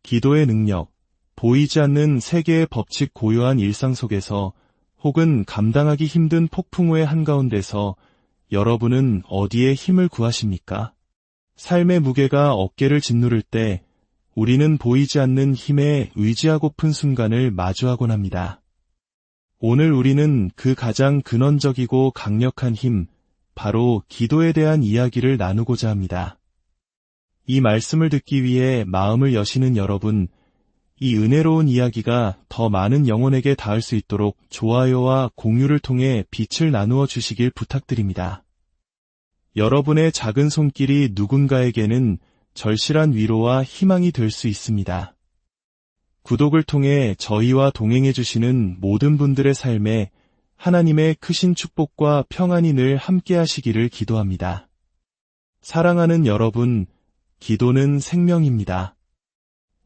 기도의 능력, 보이지 않는 세계의 법칙 고요한 일상 속에서 혹은 감당하기 힘든 폭풍우의 한가운데서 여러분은 어디에 힘을 구하십니까? 삶의 무게가 어깨를 짓누를 때 우리는 보이지 않는 힘에 의지하고픈 순간을 마주하곤 합니다. 오늘 우리는 그 가장 근원적이고 강력한 힘, 바로 기도에 대한 이야기를 나누고자 합니다. 이 말씀을 듣기 위해 마음을 여시는 여러분, 이 은혜로운 이야기가 더 많은 영혼에게 닿을 수 있도록 좋아요와 공유를 통해 빛을 나누어 주시길 부탁드립니다. 여러분의 작은 손길이 누군가에게는 절실한 위로와 희망이 될 수 있습니다. 구독을 통해 저희와 동행해 주시는 모든 분들의 삶에 하나님의 크신 축복과 평안이 늘 함께 하시기를 기도합니다. 사랑하는 여러분, 기도는 생명입니다.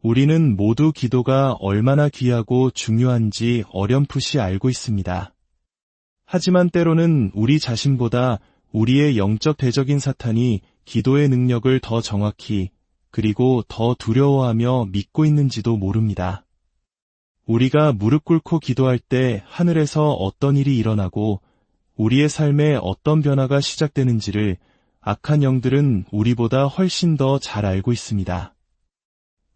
우리는 모두 기도가 얼마나 귀하고 중요한지 어렴풋이 알고 있습니다. 하지만 때로는 우리 자신보다 우리의 영적 대적인 사탄이 기도의 능력을 더 정확히 그리고 더 두려워하며 믿고 있는지도 모릅니다. 우리가 무릎 꿇고 기도할 때 하늘에서 어떤 일이 일어나고 우리의 삶에 어떤 변화가 시작되는지를 악한 영들은 우리보다 훨씬 더 잘 알고 있습니다.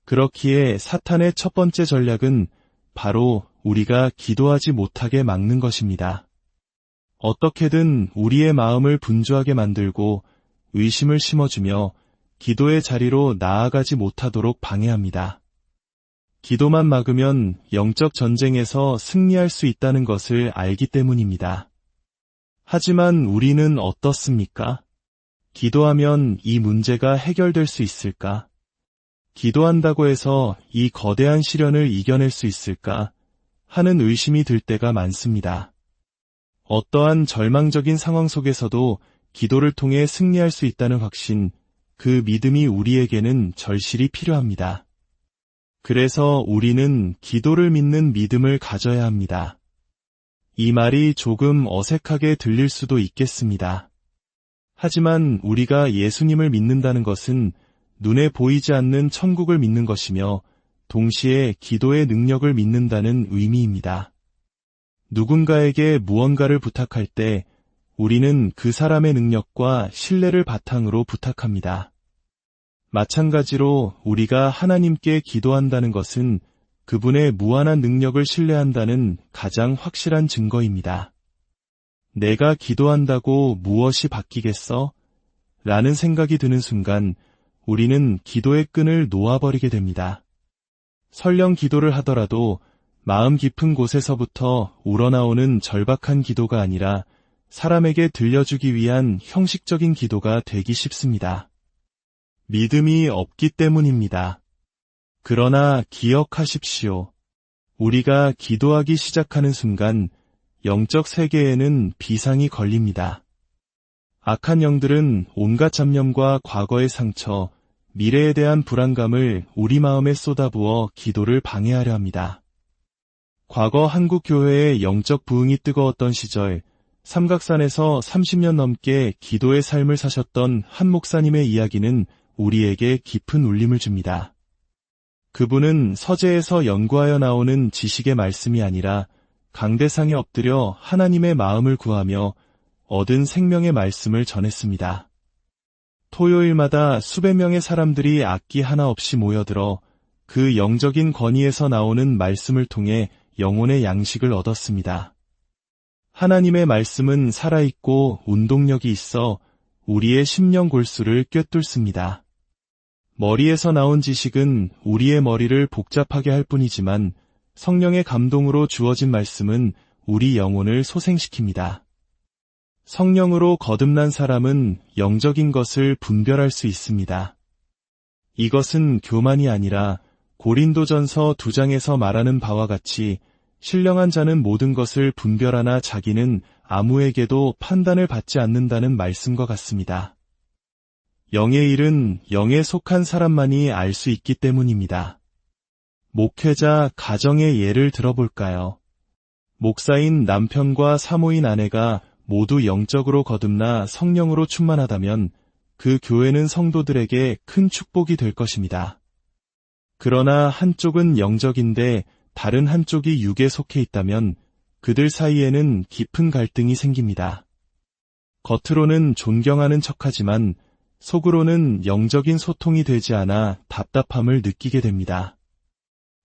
그렇기에 사탄의 첫 번째 전략은 바로 우리가 기도하지 못하게 막는 것입니다. 어떻게든 우리의 마음을 분주하게 만들고 의심을 심어주며 기도의 자리로 나아가지 못하도록 방해합니다. 기도만 막으면 영적 전쟁에서 승리할 수 있다는 것을 알기 때문입니다. 하지만 우리는 어떻습니까? 기도하면 이 문제가 해결될 수 있을까? 기도한다고 해서 이 거대한 시련을 이겨낼 수 있을까? 하는 의심이 들 때가 많습니다. 어떠한 절망적인 상황 속에서도 기도를 통해 승리할 수 있다는 확신, 그 믿음이 우리에게는 절실히 필요합니다. 그래서 우리는 기도를 믿는 믿음을 가져야 합니다. 이 말이 조금 어색하게 들릴 수도 있겠습니다. 하지만 우리가 예수님을 믿는다는 것은 눈에 보이지 않는 천국을 믿는 것이며 동시에 기도의 능력을 믿는다는 의미입니다. 누군가에게 무언가를 부탁할 때 우리는 그 사람의 능력과 신뢰를 바탕으로 부탁합니다. 마찬가지로 우리가 하나님께 기도한다는 것은 그분의 무한한 능력을 신뢰한다는 가장 확실한 증거입니다. 내가 기도한다고 무엇이 바뀌겠어? 라는 생각이 드는 순간 우리는 기도의 끈을 놓아버리게 됩니다. 설령 기도를 하더라도 마음 깊은 곳에서부터 우러나오는 절박한 기도가 아니라 사람에게 들려주기 위한 형식적인 기도가 되기 쉽습니다. 믿음이 없기 때문입니다. 그러나 기억하십시오. 우리가 기도하기 시작하는 순간 영적 세계에는 비상이 걸립니다. 악한 영들은 온갖 잡념과 과거의 상처, 미래에 대한 불안감을 우리 마음에 쏟아부어 기도를 방해하려 합니다. 과거 한국 교회의 영적 부흥이 뜨거웠던 시절, 삼각산에서 30년 넘게 기도의 삶을 사셨던 한 목사님의 이야기는 우리에게 깊은 울림을 줍니다. 그분은 서재에서 연구하여 나오는 지식의 말씀이 아니라 강대상에 엎드려 하나님의 마음을 구하며 얻은 생명의 말씀을 전했습니다. 토요일마다 수백 명의 사람들이 악기 하나 없이 모여들어 그 영적인 권위에서 나오는 말씀을 통해 영혼의 양식을 얻었습니다. 하나님의 말씀은 살아있고 운동력이 있어 우리의 심령 골수를 꿰뚫습니다. 머리에서 나온 지식은 우리의 머리를 복잡하게 할 뿐이지만 성령의 감동으로 주어진 말씀은 우리 영혼을 소생시킵니다. 성령으로 거듭난 사람은 영적인 것을 분별할 수 있습니다. 이것은 교만이 아니라 고린도전서 2장에서 말하는 바와 같이 신령한 자는 모든 것을 분별하나 자기는 아무에게도 판단을 받지 않는다는 말씀과 같습니다. 영의 일은 영에 속한 사람만이 알 수 있기 때문입니다. 목회자 가정의 예를 들어볼까요? 목사인 남편과 사모인 아내가 모두 영적으로 거듭나 성령으로 충만하다면 그 교회는 성도들에게 큰 축복이 될 것입니다. 그러나 한쪽은 영적인데 다른 한쪽이 육에 속해 있다면 그들 사이에는 깊은 갈등이 생깁니다. 겉으로는 존경하는 척하지만 속으로는 영적인 소통이 되지 않아 답답함을 느끼게 됩니다.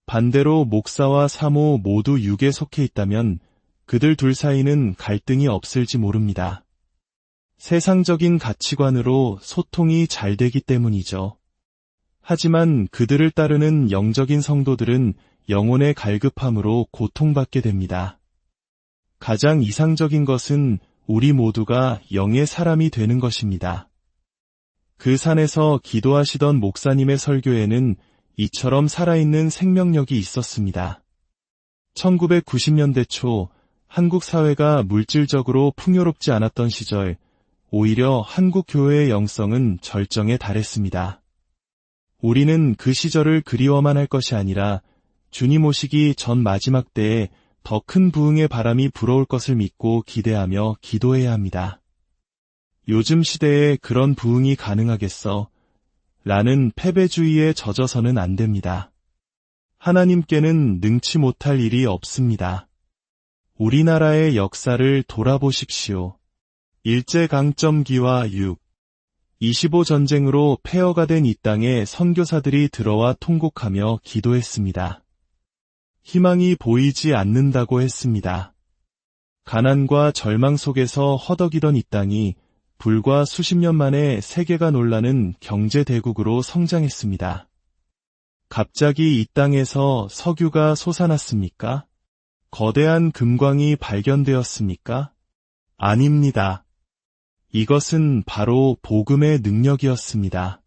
반대로 목사와 사모 모두 육에 속해 있다면 그들 둘 사이는 갈등이 없을지 모릅니다. 세상적인 가치관으로 소통이 잘 되기 때문이죠. 하지만 그들을 따르는 영적인 성도들은 영혼의 갈급함으로 고통받게 됩니다. 가장 이상적인 것은 우리 모두가 영의 사람이 되는 것입니다. 그 산에서 기도하시던 목사님의 설교에는 이처럼 살아있는 생명력이 있었습니다. 1990년대 초 한국 사회가 물질적으로 풍요롭지 않았던 시절, 오히려 한국 교회의 영성은 절정에 달했습니다. 우리는 그 시절을 그리워만 할 것이 아니라 주님 오시기 전 마지막 때에 더 큰 부흥의 바람이 불어올 것을 믿고 기대하며 기도해야 합니다. 요즘 시대에 그런 부흥이 가능하겠어? 라는 패배주의에 젖어서는 안 됩니다. 하나님께는 능치 못할 일이 없습니다. 우리나라의 역사를 돌아보십시오. 일제강점기와 6.25 전쟁으로 폐허가 된 이 땅에 선교사들이 들어와 통곡하며 기도했습니다. 희망이 보이지 않는다고 했습니다. 가난과 절망 속에서 허덕이던 이 땅이 불과 수십 년 만에 세계가 놀라는 경제대국으로 성장했습니다. 갑자기 이 땅에서 석유가 솟아났습니까? 거대한 금광이 발견되었습니까? 아닙니다. 이것은 바로 복음의 능력이었습니다.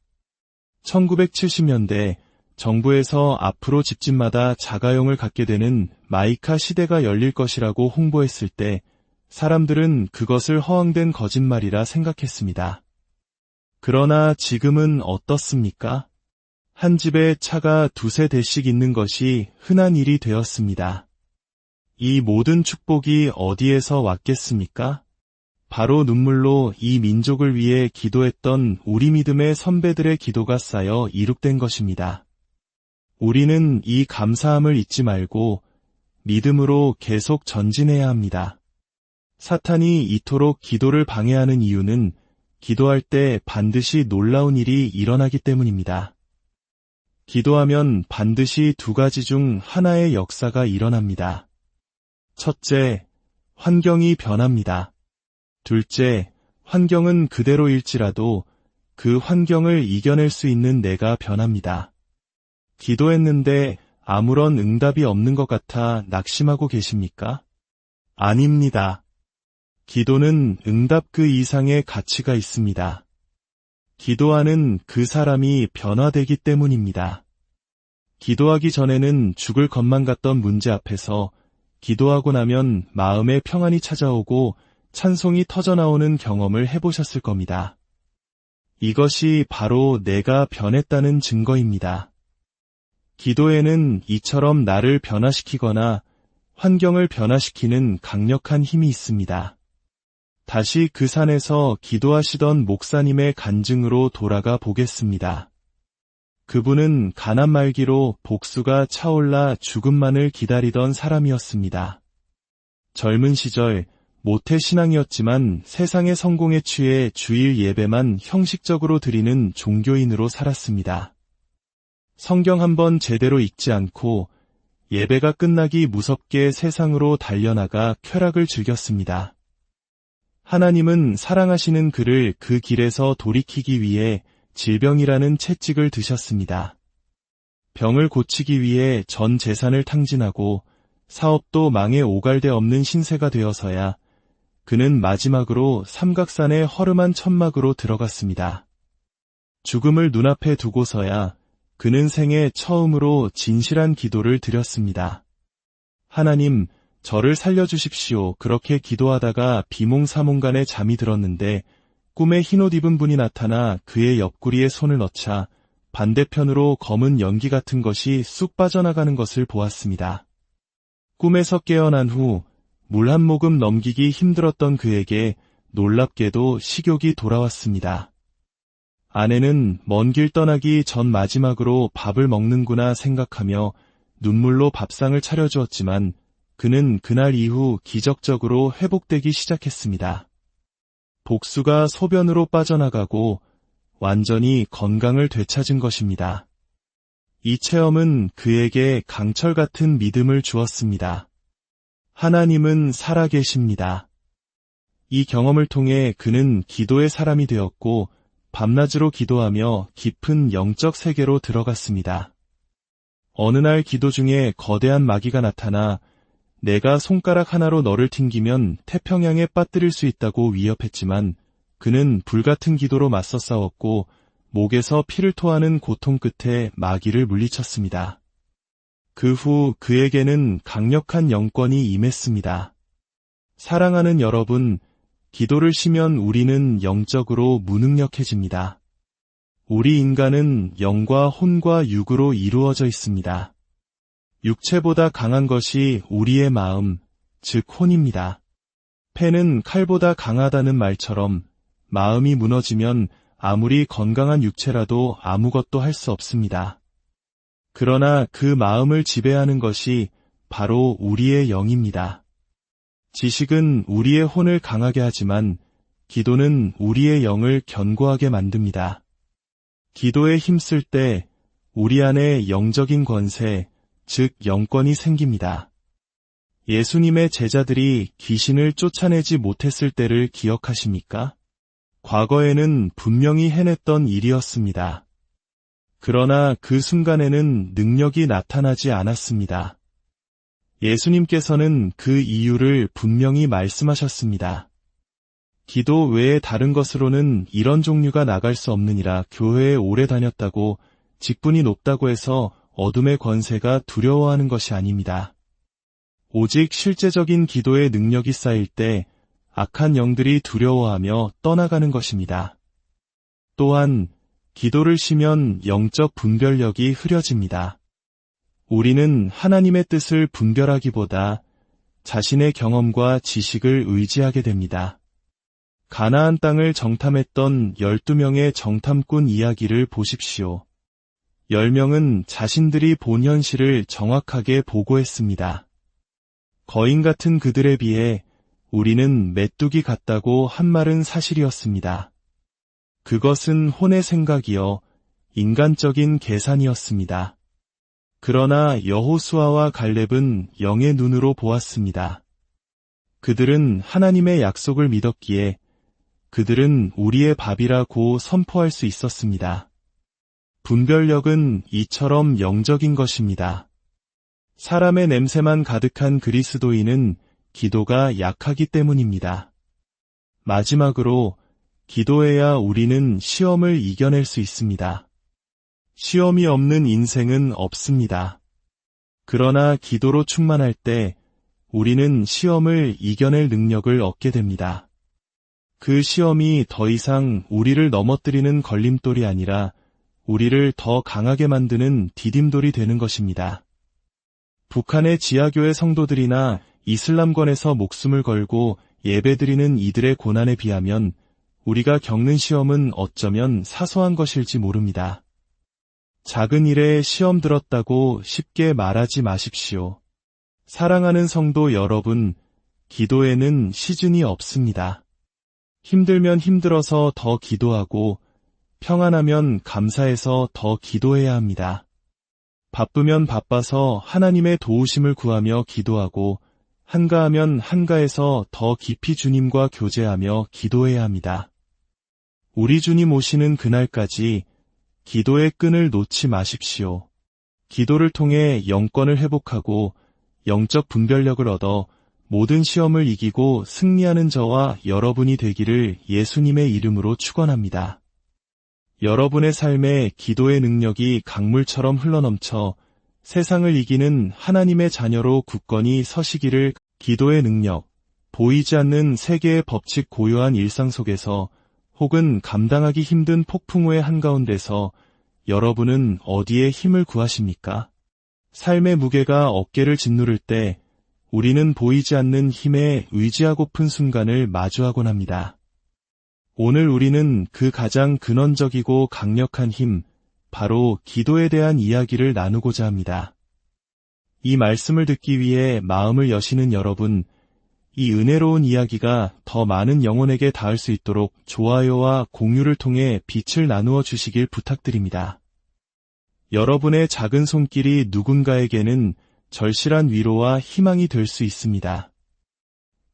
1970년대 정부에서 앞으로 집집마다 자가용을 갖게 되는 마이카 시대가 열릴 것이라고 홍보했을 때 사람들은 그것을 허황된 거짓말이라 생각했습니다. 그러나 지금은 어떻습니까? 한 집에 차가 두세 대씩 있는 것이 흔한 일이 되었습니다. 이 모든 축복이 어디에서 왔겠습니까? 바로 눈물로 이 민족을 위해 기도했던 우리 믿음의 선배들의 기도가 쌓여 이룩된 것입니다. 우리는 이 감사함을 잊지 말고 믿음으로 계속 전진해야 합니다. 사탄이 이토록 기도를 방해하는 이유는 기도할 때 반드시 놀라운 일이 일어나기 때문입니다. 기도하면 반드시 두 가지 중 하나의 역사가 일어납니다. 첫째, 환경이 변합니다. 둘째, 환경은 그대로일지라도 그 환경을 이겨낼 수 있는 내가 변합니다. 기도했는데 아무런 응답이 없는 것 같아 낙심하고 계십니까? 아닙니다. 기도는 응답 그 이상의 가치가 있습니다. 기도하는 그 사람이 변화되기 때문입니다. 기도하기 전에는 죽을 것만 같던 문제 앞에서 기도하고 나면 마음의 평안이 찾아오고 찬송이 터져나오는 경험을 해보셨을 겁니다. 이것이 바로 내가 변했다는 증거입니다. 기도에는 이처럼 나를 변화시키거나 환경을 변화시키는 강력한 힘이 있습니다. 다시 그 산에서 기도하시던 목사님의 간증으로 돌아가 보겠습니다. 그분은 가난 말기로 복수가 차올라 죽음만을 기다리던 사람이었습니다. 젊은 시절 모태신앙이었지만 세상의 성공에 취해 주일 예배만 형식적으로 드리는 종교인으로 살았습니다. 성경 한번 제대로 읽지 않고 예배가 끝나기 무섭게 세상으로 달려나가 쾌락을 즐겼습니다. 하나님은 사랑하시는 그를 그 길에서 돌이키기 위해 질병이라는 채찍을 드셨습니다. 병을 고치기 위해 전 재산을 탕진하고 사업도 망해 오갈 데 없는 신세가 되어서야 그는 마지막으로 삼각산의 허름한 천막으로 들어갔습니다. 죽음을 눈앞에 두고서야 그는 생애 처음으로 진실한 기도를 드렸습니다. 하나님, 저를 살려주십시오. 그렇게 기도하다가 비몽사몽간에 잠이 들었는데 꿈에 흰옷 입은 분이 나타나 그의 옆구리에 손을 넣자 반대편으로 검은 연기 같은 것이 쑥 빠져나가는 것을 보았습니다. 꿈에서 깨어난 후 물 한 모금 넘기기 힘들었던 그에게 놀랍게도 식욕이 돌아왔습니다. 아내는 먼 길 떠나기 전 마지막으로 밥을 먹는구나 생각하며 눈물로 밥상을 차려주었지만 그는 그날 이후 기적적으로 회복되기 시작했습니다. 복수가 소변으로 빠져나가고 완전히 건강을 되찾은 것입니다. 이 체험은 그에게 강철 같은 믿음을 주었습니다. 하나님은 살아계십니다. 이 경험을 통해 그는 기도의 사람이 되었고 밤낮으로 기도하며 깊은 영적 세계로 들어갔습니다. 어느 날 기도 중에 거대한 마귀가 나타나 내가 손가락 하나로 너를 튕기면 태평양에 빠뜨릴 수 있다고 위협했지만 그는 불같은 기도로 맞서 싸웠고 목에서 피를 토하는 고통 끝에 마귀를 물리쳤습니다. 그 후 그에게는 강력한 영권이 임했습니다. 사랑하는 여러분, 기도를 쉬면 우리는 영적으로 무능력해집니다. 우리 인간은 영과 혼과 육으로 이루어져 있습니다. 육체보다 강한 것이 우리의 마음, 즉 혼입니다. 패는 칼보다 강하다는 말처럼 마음이 무너지면 아무리 건강한 육체라도 아무것도 할 수 없습니다. 그러나 그 마음을 지배하는 것이 바로 우리의 영입니다. 지식은 우리의 혼을 강하게 하지만 기도는 우리의 영을 견고하게 만듭니다. 기도에 힘쓸 때 우리 안에 영적인 권세, 즉 영권이 생깁니다. 예수님의 제자들이 귀신을 쫓아내지 못했을 때를 기억하십니까? 과거에는 분명히 해냈던 일이었습니다. 그러나 그 순간에는 능력이 나타나지 않았습니다. 예수님께서는 그 이유를 분명히 말씀하셨습니다. 기도 외에 다른 것으로는 이런 종류가 나갈 수 없느니라. 교회에 오래 다녔다고 직분이 높다고 해서 어둠의 권세가 두려워하는 것이 아닙니다. 오직 실제적인 기도의 능력이 쌓일 때 악한 영들이 두려워하며 떠나가는 것입니다. 또한 기도를 쉬면 영적 분별력이 흐려집니다. 우리는 하나님의 뜻을 분별하기보다 자신의 경험과 지식을 의지하게 됩니다. 가나안 땅을 정탐했던 12명의 정탐꾼 이야기를 보십시오. 10명은 자신들이 본 현실을 정확하게 보고했습니다. 거인 같은 그들에 비해 우리는 메뚜기 같다고 한 말은 사실이었습니다. 그것은 혼의 생각이요, 인간적인 계산이었습니다. 그러나 여호수아와 갈렙은 영의 눈으로 보았습니다. 그들은 하나님의 약속을 믿었기에 그들은 우리의 밥이라고 선포할 수 있었습니다. 분별력은 이처럼 영적인 것입니다. 사람의 냄새만 가득한 그리스도인은 기도가 약하기 때문입니다. 마지막으로 기도해야 우리는 시험을 이겨낼 수 있습니다. 시험이 없는 인생은 없습니다. 그러나 기도로 충만할 때 우리는 시험을 이겨낼 능력을 얻게 됩니다. 그 시험이 더 이상 우리를 넘어뜨리는 걸림돌이 아니라 우리를 더 강하게 만드는 디딤돌이 되는 것입니다. 북한의 지하교회 성도들이나 이슬람권에서 목숨을 걸고 예배드리는 이들의 고난에 비하면 우리가 겪는 시험은 어쩌면 사소한 것일지 모릅니다. 작은 일에 시험 들었다고 쉽게 말하지 마십시오. 사랑하는 성도 여러분, 기도에는 시즌이 없습니다. 힘들면 힘들어서 더 기도하고 평안하면 감사해서 더 기도해야 합니다. 바쁘면 바빠서 하나님의 도우심을 구하며 기도하고 한가하면 한가해서 더 깊이 주님과 교제하며 기도해야 합니다. 우리 주님 오시는 그날까지 기도의 끈을 놓지 마십시오. 기도를 통해 영권을 회복하고 영적 분별력을 얻어 모든 시험을 이기고 승리하는 저와 여러분이 되기를 예수님의 이름으로 축원합니다. 여러분의 삶에 기도의 능력이 강물처럼 흘러넘쳐 세상을 이기는 하나님의 자녀로 굳건히 서시기를. 기도의 능력, 보이지 않는 세계의 법칙 고요한 일상 속에서 혹은 감당하기 힘든 폭풍우의 한가운데서 여러분은 어디에 힘을 구하십니까? 삶의 무게가 어깨를 짓누를 때 우리는 보이지 않는 힘에 의지하고픈 순간을 마주하곤 합니다. 오늘 우리는 그 가장 근원적이고 강력한 힘, 바로 기도에 대한 이야기를 나누고자 합니다. 이 말씀을 듣기 위해 마음을 여시는 여러분, 이 은혜로운 이야기가 더 많은 영혼에게 닿을 수 있도록 좋아요와 공유를 통해 빛을 나누어 주시길 부탁드립니다. 여러분의 작은 손길이 누군가에게는 절실한 위로와 희망이 될 수 있습니다.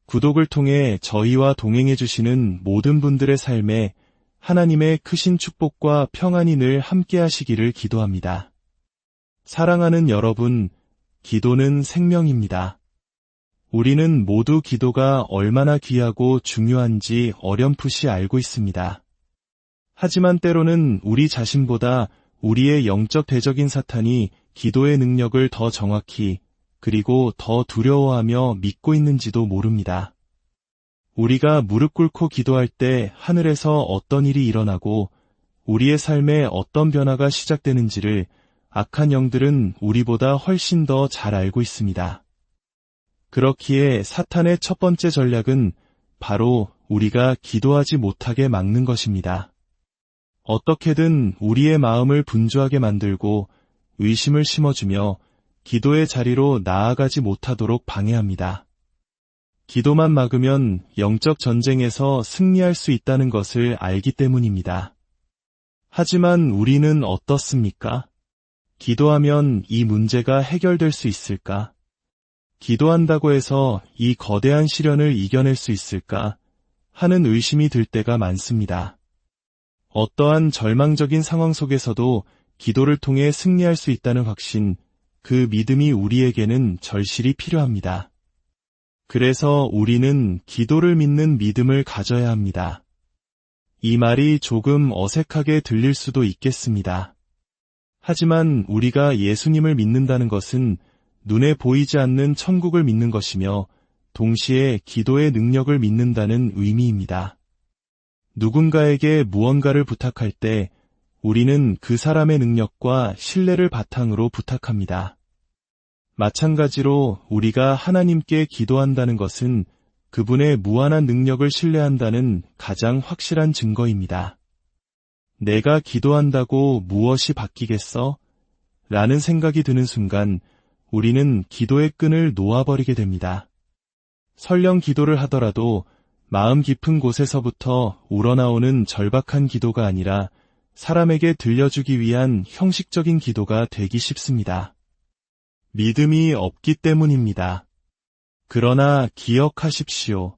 구독을 통해 저희와 동행해 주시는 모든 분들의 삶에 하나님의 크신 축복과 평안이 늘 함께 하시기를 기도합니다. 사랑하는 여러분, 기도는 생명입니다. 우리는 모두 기도가 얼마나 귀하고 중요한지 어렴풋이 알고 있습니다. 하지만 때로는 우리 자신보다 우리의 영적 대적인 사탄이 기도의 능력을 더 정확히 그리고 더 두려워하며 믿고 있는지도 모릅니다. 우리가 무릎 꿇고 기도할 때 하늘에서 어떤 일이 일어나고 우리의 삶에 어떤 변화가 시작되는지를 악한 영들은 우리보다 훨씬 더 잘 알고 있습니다. 그렇기에 사탄의 첫 번째 전략은 바로 우리가 기도하지 못하게 막는 것입니다. 어떻게든 우리의 마음을 분주하게 만들고 의심을 심어주며 기도의 자리로 나아가지 못하도록 방해합니다. 기도만 막으면 영적 전쟁에서 승리할 수 있다는 것을 알기 때문입니다. 하지만 우리는 어떻습니까? 기도하면 이 문제가 해결될 수 있을까? 기도한다고 해서 이 거대한 시련을 이겨낼 수 있을까? 하는 의심이 들 때가 많습니다. 어떠한 절망적인 상황 속에서도 기도를 통해 승리할 수 있다는 확신, 그 믿음이 우리에게는 절실히 필요합니다. 그래서 우리는 기도를 믿는 믿음을 가져야 합니다. 이 말이 조금 어색하게 들릴 수도 있겠습니다. 하지만 우리가 예수님을 믿는다는 것은 눈에 보이지 않는 천국을 믿는 것이며 동시에 기도의 능력을 믿는다는 의미입니다. 누군가에게 무언가를 부탁할 때 우리는 그 사람의 능력과 신뢰를 바탕으로 부탁합니다. 마찬가지로 우리가 하나님께 기도한다는 것은 그분의 무한한 능력을 신뢰한다는 가장 확실한 증거입니다. 내가 기도한다고 무엇이 바뀌겠어? 라는 생각이 드는 순간 우리는 기도의 끈을 놓아버리게 됩니다. 설령 기도를 하더라도 마음 깊은 곳에서부터 우러나오는 절박한 기도가 아니라 사람에게 들려주기 위한 형식적인 기도가 되기 쉽습니다. 믿음이 없기 때문입니다. 그러나 기억하십시오.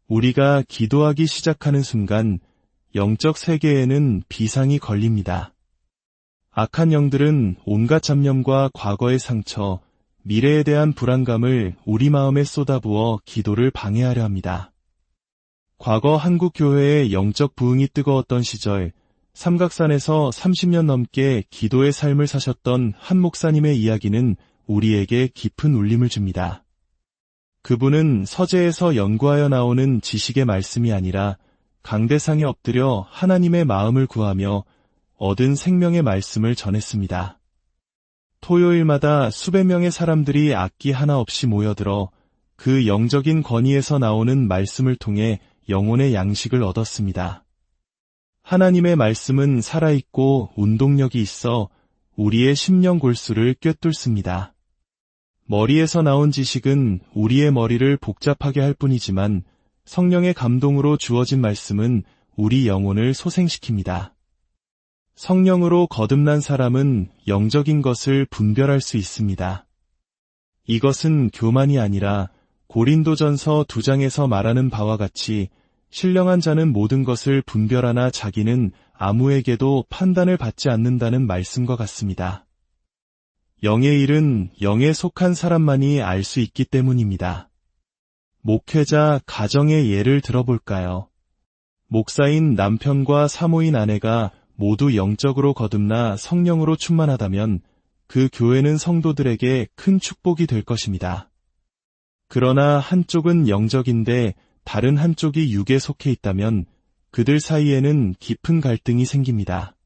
우리가 기도하기 시작하는 순간 영적 세계에는 비상이 걸립니다. 악한 영들은 온갖 잡념과 과거의 상처, 미래에 대한 불안감을 우리 마음에 쏟아부어 기도를 방해하려 합니다. 과거 한국 교회의 영적 부흥이 뜨거웠던 시절, 삼각산에서 30년 넘게 기도의 삶을 사셨던 한 목사님의 이야기는 우리에게 깊은 울림을 줍니다. 그분은 서재에서 연구하여 나오는 지식의 말씀이 아니라 강대상에 엎드려 하나님의 마음을 구하며 얻은 생명의 말씀을 전했습니다. 토요일마다 수백 명의 사람들이 악기 하나 없이 모여들어 그 영적인 권위에서 나오는 말씀을 통해 영혼의 양식을 얻었습니다. 하나님의 말씀은 살아있고 운동력이 있어 우리의 심령 골수를 꿰뚫습니다. 머리에서 나온 지식은 우리의 머리를 복잡하게 할 뿐이지만 성령의 감동으로 주어진 말씀은 우리 영혼을 소생시킵니다. 성령으로 거듭난 사람은 영적인 것을 분별할 수 있습니다. 이것은 교만이 아니라 고린도전서 2장에서 말하는 바와 같이 신령한 자는 모든 것을 분별하나 자기는 아무에게도 판단을 받지 않는다는 말씀과 같습니다. 영의 일은 영에 속한 사람만이 알 수 있기 때문입니다. 목회자 가정의 예를 들어볼까요? 목사인 남편과 사모인 아내가 모두 영적으로 거듭나 성령으로 충만하다면 그 교회는 성도들에게 큰 축복이 될 것입니다. 그러나 한쪽은 영적인데 다른 한쪽이 육에 속해 있다면 그들 사이에는 깊은 갈등이 생깁니다.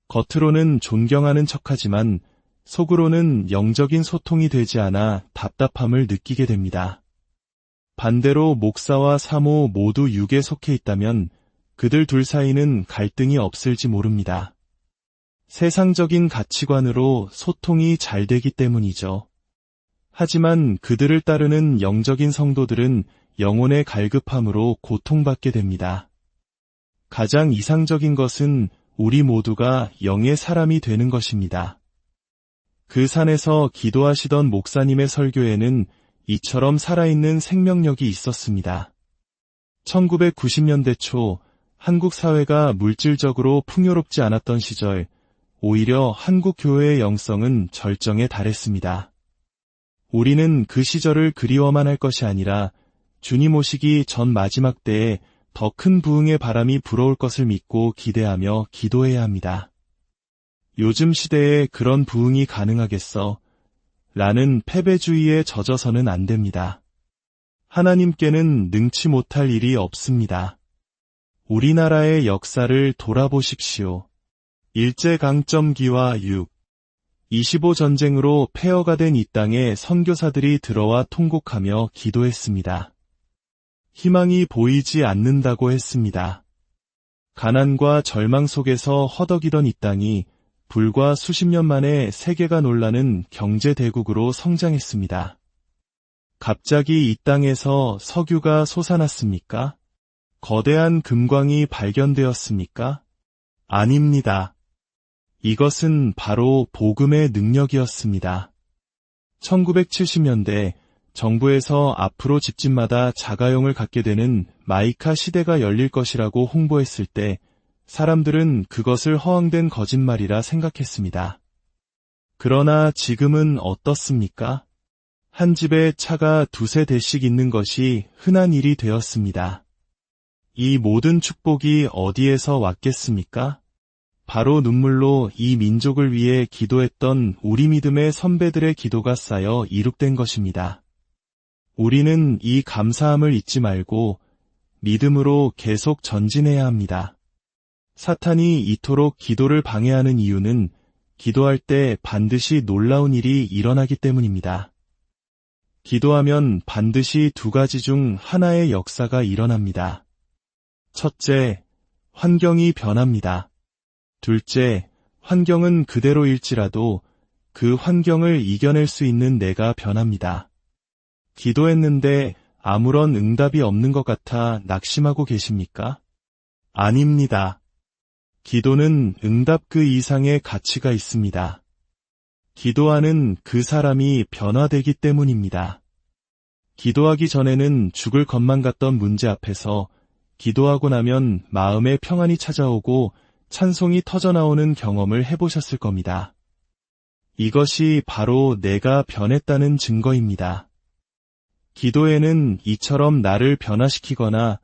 겉으로는 존경하는 척하지만 속으로는 영적인 소통이 되지 않아 답답함을 느끼게 됩니다. 반대로 목사와 사모 모두 육에 속해 있다면 그들 둘 사이는 갈등이 없을지 모릅니다. 세상적인 가치관으로 소통이 잘 되기 때문이죠. 하지만 그들을 따르는 영적인 성도들은 영혼의 갈급함으로 고통받게 됩니다. 가장 이상적인 것은 우리 모두가 영의 사람이 되는 것입니다. 그 산에서 기도하시던 목사님의 설교에는 이처럼 살아있는 생명력이 있었습니다. 1990년대 초 한국 사회가 물질적으로 풍요롭지 않았던 시절, 오히려 한국 교회의 영성은 절정에 달했습니다. 우리는 그 시절을 그리워만 할 것이 아니라 주님 오시기 전 마지막 때에 더 큰 부흥의 바람이 불어올 것을 믿고 기대하며 기도해야 합니다. 요즘 시대에 그런 부흥이 가능하겠어? 라는 패배주의에 젖어서는 안 됩니다. 하나님께는 능치 못할 일이 없습니다. 우리나라의 역사를 돌아보십시오. 일제강점기와 6.25 전쟁으로 폐허가 된 이 땅에 선교사들이 들어와 통곡하며 기도했습니다. 희망이 보이지 않는다고 했습니다. 가난과 절망 속에서 허덕이던 이 땅이 불과 수십 년 만에 세계가 놀라는 경제대국으로 성장했습니다. 갑자기 이 땅에서 석유가 솟아났습니까? 거대한 금광이 발견되었습니까? 아닙니다. 이것은 바로 복음의 능력이었습니다. 1970년대 정부에서 앞으로 집집마다 자가용을 갖게 되는 마이카 시대가 열릴 것이라고 홍보했을 때 사람들은 그것을 허황된 거짓말이라 생각했습니다. 그러나 지금은 어떻습니까? 한 집에 차가 두세 대씩 있는 것이 흔한 일이 되었습니다. 이 모든 축복이 어디에서 왔겠습니까? 바로 눈물로 이 민족을 위해 기도했던 우리 믿음의 선배들의 기도가 쌓여 이룩된 것입니다. 우리는 이 감사함을 잊지 말고 믿음으로 계속 전진해야 합니다. 사탄이 이토록 기도를 방해하는 이유는 기도할 때 반드시 놀라운 일이 일어나기 때문입니다. 기도하면 반드시 두 가지 중 하나의 역사가 일어납니다. 첫째, 환경이 변합니다. 둘째, 환경은 그대로일지라도 그 환경을 이겨낼 수 있는 내가 변합니다. 기도했는데 아무런 응답이 없는 것 같아 낙심하고 계십니까? 아닙니다. 기도는 응답 그 이상의 가치가 있습니다. 기도하는 그 사람이 변화되기 때문입니다. 기도하기 전에는 죽을 것만 같던 문제 앞에서 기도하고 나면 마음의 평안이 찾아오고 찬송이 터져나오는 경험을 해보셨을 겁니다. 이것이 바로 내가 변했다는 증거입니다. 기도에는 이처럼 나를 변화시키거나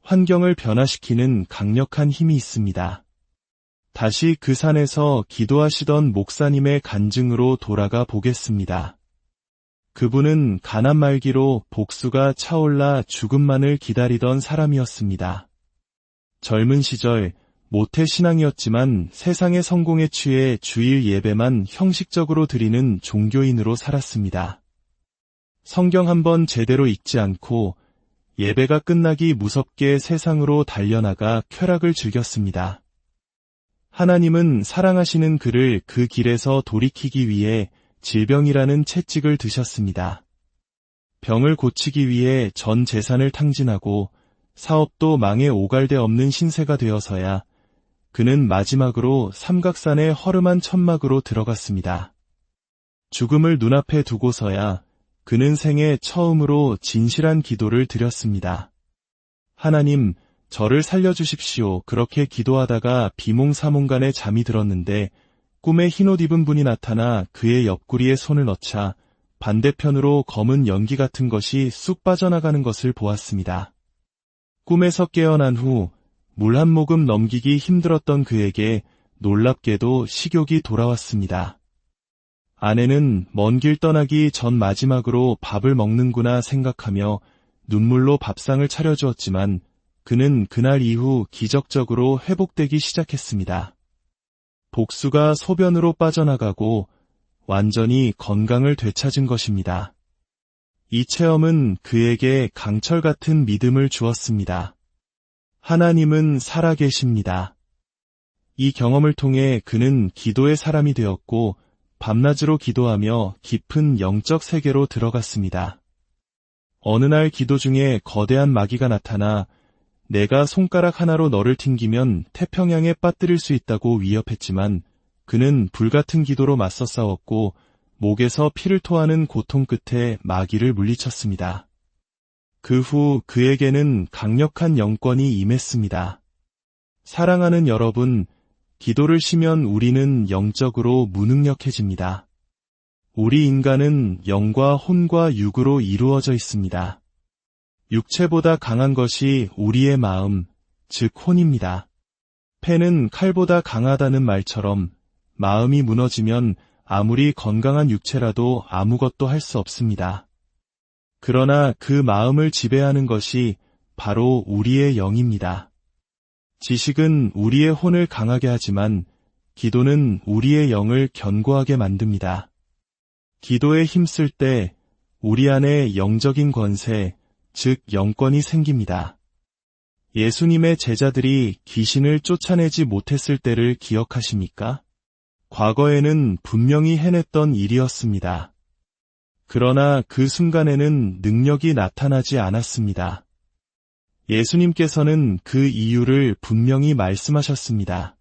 환경을 변화시키는 강력한 힘이 있습니다. 다시 그 산에서 기도하시던 목사님의 간증으로 돌아가 보겠습니다. 그분은 가난 말기로 복수가 차올라 죽음만을 기다리던 사람이었습니다. 젊은 시절 모태신앙이었지만 세상의 성공에 취해 주일 예배만 형식적으로 드리는 종교인으로 살았습니다. 성경 한번 제대로 읽지 않고 예배가 끝나기 무섭게 세상으로 달려나가 쾌락을 즐겼습니다. 하나님은 사랑하시는 그를 그 길에서 돌이키기 위해 질병이라는 채찍을 드셨습니다. 병을 고치기 위해 전 재산을 탕진하고 사업도 망해 오갈 데 없는 신세가 되어서야 그는 마지막으로 삼각산의 허름한 천막으로 들어갔습니다. 죽음을 눈앞에 두고서야 그는 생애 처음으로 진실한 기도를 드렸습니다. 하나님, 저를 살려주십시오. 그렇게 기도하다가 비몽사몽간에 잠이 들었는데 꿈에 흰옷 입은 분이 나타나 그의 옆구리에 손을 넣자 반대편으로 검은 연기 같은 것이 쑥 빠져나가는 것을 보았습니다. 꿈에서 깨어난 후 물 한 모금 넘기기 힘들었던 그에게 놀랍게도 식욕이 돌아왔습니다. 아내는 먼 길 떠나기 전 마지막으로 밥을 먹는구나 생각하며 눈물로 밥상을 차려주었지만 그는 그날 이후 기적적으로 회복되기 시작했습니다. 복수가 소변으로 빠져나가고 완전히 건강을 되찾은 것입니다. 이 체험은 그에게 강철 같은 믿음을 주었습니다. 하나님은 살아계십니다. 이 경험을 통해 그는 기도의 사람이 되었고 밤낮으로 기도하며 깊은 영적 세계로 들어갔습니다. 어느 날 기도 중에 거대한 마귀가 나타나 내가 손가락 하나로 너를 튕기면 태평양에 빠뜨릴 수 있다고 위협했지만 그는 불같은 기도로 맞서 싸웠고 목에서 피를 토하는 고통 끝에 마귀를 물리쳤습니다. 그 후 그에게는 강력한 영권이 임했습니다. 사랑하는 여러분, 기도를 쉬면 우리는 영적으로 무능력해집니다. 우리 인간은 영과 혼과 육으로 이루어져 있습니다. 육체보다 강한 것이 우리의 마음, 즉 혼입니다. 패는 칼보다 강하다는 말처럼 마음이 무너지면 아무리 건강한 육체라도 아무것도 할 수 없습니다. 그러나 그 마음을 지배하는 것이 바로 우리의 영입니다. 지식은 우리의 혼을 강하게 하지만 기도는 우리의 영을 견고하게 만듭니다. 기도에 힘쓸 때 우리 안에 영적인 권세, 즉 영권이 생깁니다. 예수님의 제자들이 귀신을 쫓아내지 못했을 때를 기억하십니까? 과거에는 분명히 해냈던 일이었습니다. 그러나 그 순간에는 능력이 나타나지 않았습니다. 예수님께서는 그 이유를 분명히 말씀하셨습니다.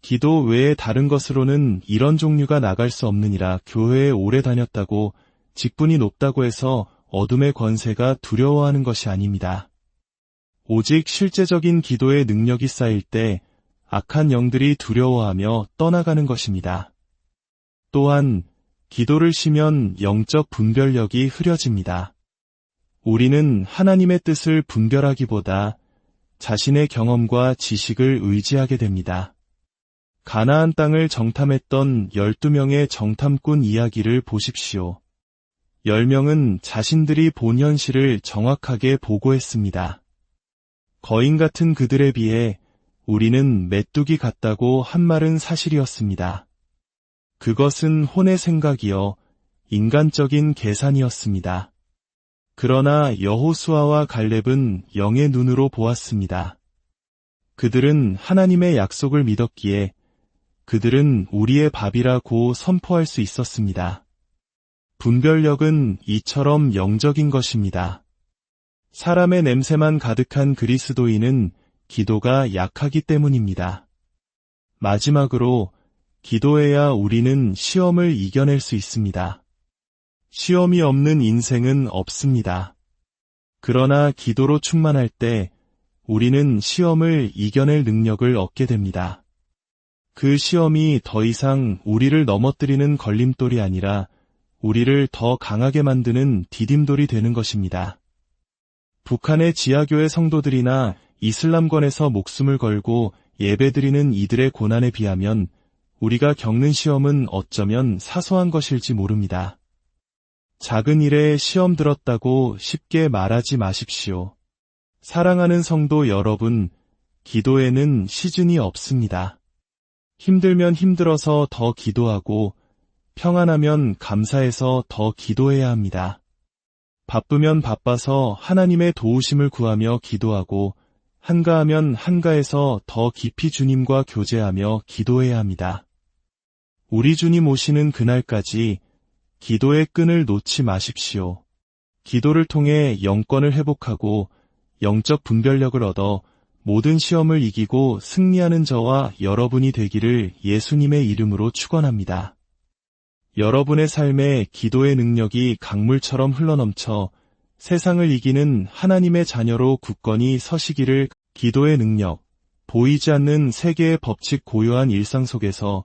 기도 외에 다른 것으로는 이런 종류가 나갈 수 없느니라. 교회에 오래 다녔다고 직분이 높다고 해서 어둠의 권세가 두려워하는 것이 아닙니다. 오직 실제적인 기도의 능력이 쌓일 때 악한 영들이 두려워하며 떠나가는 것입니다. 또한 기도를 쉬면 영적 분별력이 흐려집니다. 우리는 하나님의 뜻을 분별하기보다 자신의 경험과 지식을 의지하게 됩니다. 가나안 땅을 정탐했던 12명의 정탐꾼 이야기를 보십시오. 10명은 자신들이 본 현실을 정확하게 보고했습니다. 거인 같은 그들에 비해 우리는 메뚜기 같다고 한 말은 사실이었습니다. 그것은 혼의 생각이요, 인간적인 계산이었습니다. 그러나 여호수아와 갈렙은 영의 눈으로 보았습니다. 그들은 하나님의 약속을 믿었기에 그들은 우리의 밥이라고 선포할 수 있었습니다. 분별력은 이처럼 영적인 것입니다. 사람의 냄새만 가득한 그리스도인은 기도가 약하기 때문입니다. 마지막으로 기도해야 우리는 시험을 이겨낼 수 있습니다. 시험이 없는 인생은 없습니다. 그러나 기도로 충만할 때 우리는 시험을 이겨낼 능력을 얻게 됩니다. 그 시험이 더 이상 우리를 넘어뜨리는 걸림돌이 아니라 우리를 더 강하게 만드는 디딤돌이 되는 것입니다. 북한의 지하교회 성도들이나 이슬람권에서 목숨을 걸고 예배드리는 이들의 고난에 비하면 우리가 겪는 시험은 어쩌면 사소한 것일지 모릅니다. 작은 일에 시험 들었다고 쉽게 말하지 마십시오. 사랑하는 성도 여러분, 기도에는 시즌이 없습니다. 힘들면 힘들어서 더 기도하고 평안하면 감사해서 더 기도해야 합니다. 바쁘면 바빠서 하나님의 도우심을 구하며 기도하고 한가하면 한가해서 더 깊이 주님과 교제하며 기도해야 합니다. 우리 주님 오시는 그날까지 기도의 끈을 놓지 마십시오. 기도를 통해 영권을 회복하고 영적 분별력을 얻어 모든 시험을 이기고 승리하는 저와 여러분이 되기를 예수님의 이름으로 축원합니다. 여러분의 삶에 기도의 능력이 강물처럼 흘러넘쳐 세상을 이기는 하나님의 자녀로 굳건히 서시기를. 기도의 능력, 보이지 않는 세계의 법칙 고요한 일상 속에서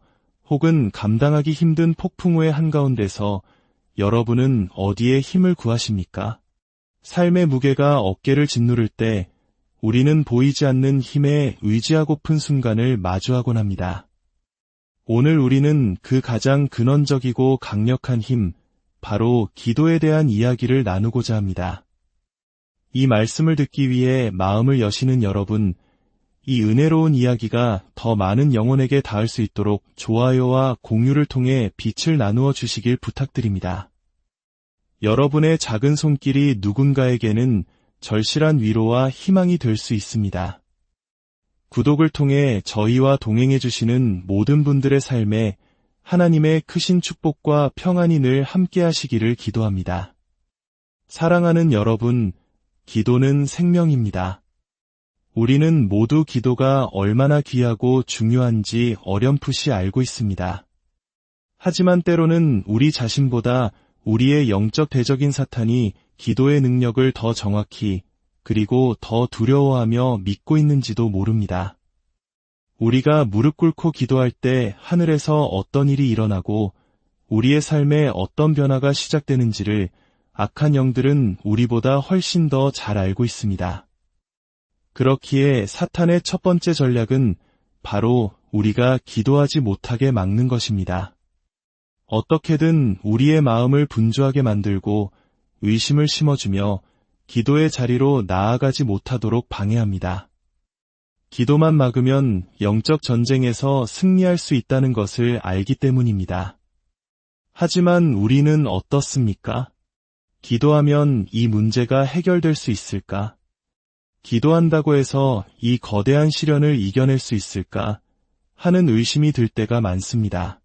혹은 감당하기 힘든 폭풍우의 한가운데서 여러분은 어디에 힘을 구하십니까? 삶의 무게가 어깨를 짓누를 때 우리는 보이지 않는 힘에 의지하고픈 순간을 마주하곤 합니다. 오늘 우리는 그 가장 근원적이고 강력한 힘, 바로 기도에 대한 이야기를 나누고자 합니다. 이 말씀을 듣기 위해 마음을 여시는 여러분, 이 은혜로운 이야기가 더 많은 영혼에게 닿을 수 있도록 좋아요와 공유를 통해 빛을 나누어 주시길 부탁드립니다. 여러분의 작은 손길이 누군가에게는 절실한 위로와 희망이 될 수 있습니다. 구독을 통해 저희와 동행해 주시는 모든 분들의 삶에 하나님의 크신 축복과 평안이 늘 함께 하시기를 기도합니다. 사랑하는 여러분, 기도는 생명입니다. 우리는 모두 기도가 얼마나 귀하고 중요한지 어렴풋이 알고 있습니다. 하지만 때로는 우리 자신보다 우리의 영적 대적인 사탄이 기도의 능력을 더 정확히 그리고 더 두려워하며 믿고 있는지도 모릅니다. 우리가 무릎 꿇고 기도할 때 하늘에서 어떤 일이 일어나고 우리의 삶에 어떤 변화가 시작되는지를 악한 영들은 우리보다 훨씬 더 잘 알고 있습니다. 그렇기에 사탄의 첫 번째 전략은 바로 우리가 기도하지 못하게 막는 것입니다. 어떻게든 우리의 마음을 분주하게 만들고 의심을 심어주며 기도의 자리로 나아가지 못하도록 방해합니다. 기도만 막으면 영적 전쟁에서 승리할 수 있다는 것을 알기 때문입니다. 하지만 우리는 어떻습니까? 기도하면 이 문제가 해결될 수 있을까? 기도한다고 해서 이 거대한 시련을 이겨낼 수 있을까? 하는 의심이 들 때가 많습니다.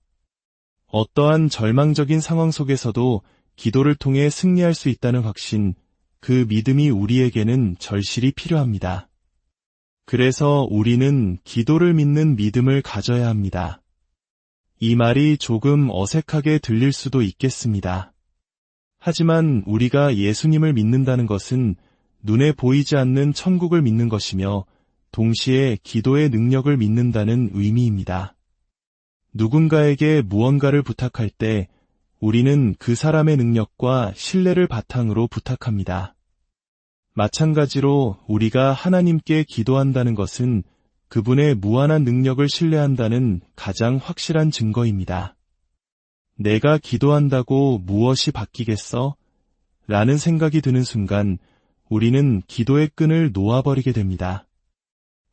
어떠한 절망적인 상황 속에서도 기도를 통해 승리할 수 있다는 확신, 그 믿음이 우리에게는 절실히 필요합니다. 그래서 우리는 기도를 믿는 믿음을 가져야 합니다. 이 말이 조금 어색하게 들릴 수도 있겠습니다. 하지만 우리가 예수님을 믿는다는 것은 눈에 보이지 않는 천국을 믿는 것이며 동시에 기도의 능력을 믿는다는 의미입니다. 누군가에게 무언가를 부탁할 때 우리는 그 사람의 능력과 신뢰를 바탕으로 부탁합니다. 마찬가지로 우리가 하나님께 기도한다는 것은 그분의 무한한 능력을 신뢰한다는 가장 확실한 증거입니다. 내가 기도한다고 무엇이 바뀌겠어? 라는 생각이 드는 순간 우리는 기도의 끈을 놓아버리게 됩니다.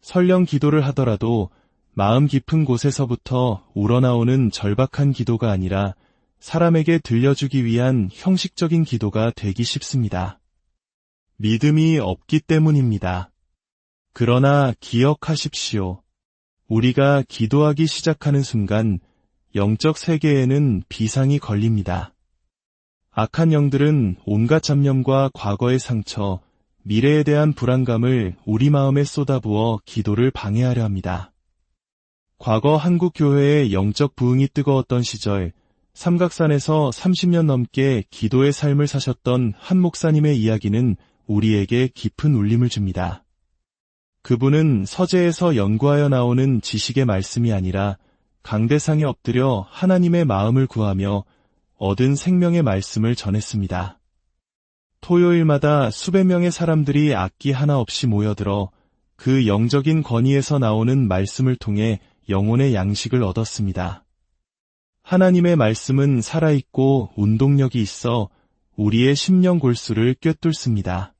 설령 기도를 하더라도 마음 깊은 곳에서부터 우러나오는 절박한 기도가 아니라 사람에게 들려주기 위한 형식적인 기도가 되기 쉽습니다. 믿음이 없기 때문입니다. 그러나 기억하십시오. 우리가 기도하기 시작하는 순간 영적 세계에는 비상이 걸립니다. 악한 영들은 온갖 잡념과 과거의 상처, 미래에 대한 불안감을 우리 마음에 쏟아부어 기도를 방해하려 합니다. 과거 한국 교회의 영적 부흥이 뜨거웠던 시절, 삼각산에서 30년 넘게 기도의 삶을 사셨던 한 목사님의 이야기는 우리에게 깊은 울림을 줍니다. 그분은 서재에서 연구하여 나오는 지식의 말씀이 아니라 강대상에 엎드려 하나님의 마음을 구하며 얻은 생명의 말씀을 전했습니다. 토요일마다 수백 명의 사람들이 악기 하나 없이 모여들어 그 영적인 권위에서 나오는 말씀을 통해 영혼의 양식을 얻었습니다. 하나님의 말씀은 살아있고 운동력이 있어 우리의 심령 골수를 꿰뚫습니다.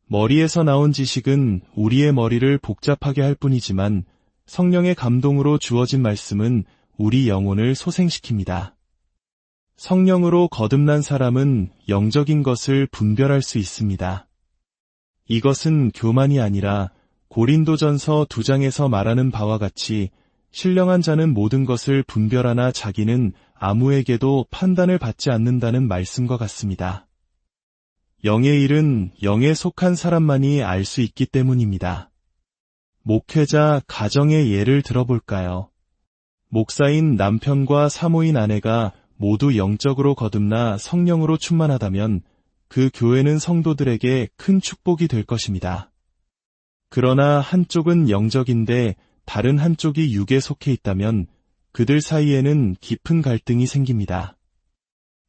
머리에서 나온 지식은 우리의 머리를 복잡하게 할 뿐이지만 성령의 감동으로 주어진 말씀은 우리 영혼을 소생시킵니다. 성령으로 거듭난 사람은 영적인 것을 분별할 수 있습니다. 이것은 교만이 아니라 고린도전서 2장에서 말하는 바와 같이 신령한 자는 모든 것을 분별하나 자기는 아무에게도 판단을 받지 않는다는 말씀과 같습니다. 영의 일은 영에 속한 사람만이 알 수 있기 때문입니다. 목회자 가정의 예를 들어볼까요? 목사인 남편과 사모인 아내가 모두 영적으로 거듭나 성령으로 충만하다면 그 교회는 성도들에게 큰 축복이 될 것입니다. 그러나 한쪽은 영적인데 다른 한쪽이 육에 속해 있다면 그들 사이에는 깊은 갈등이 생깁니다.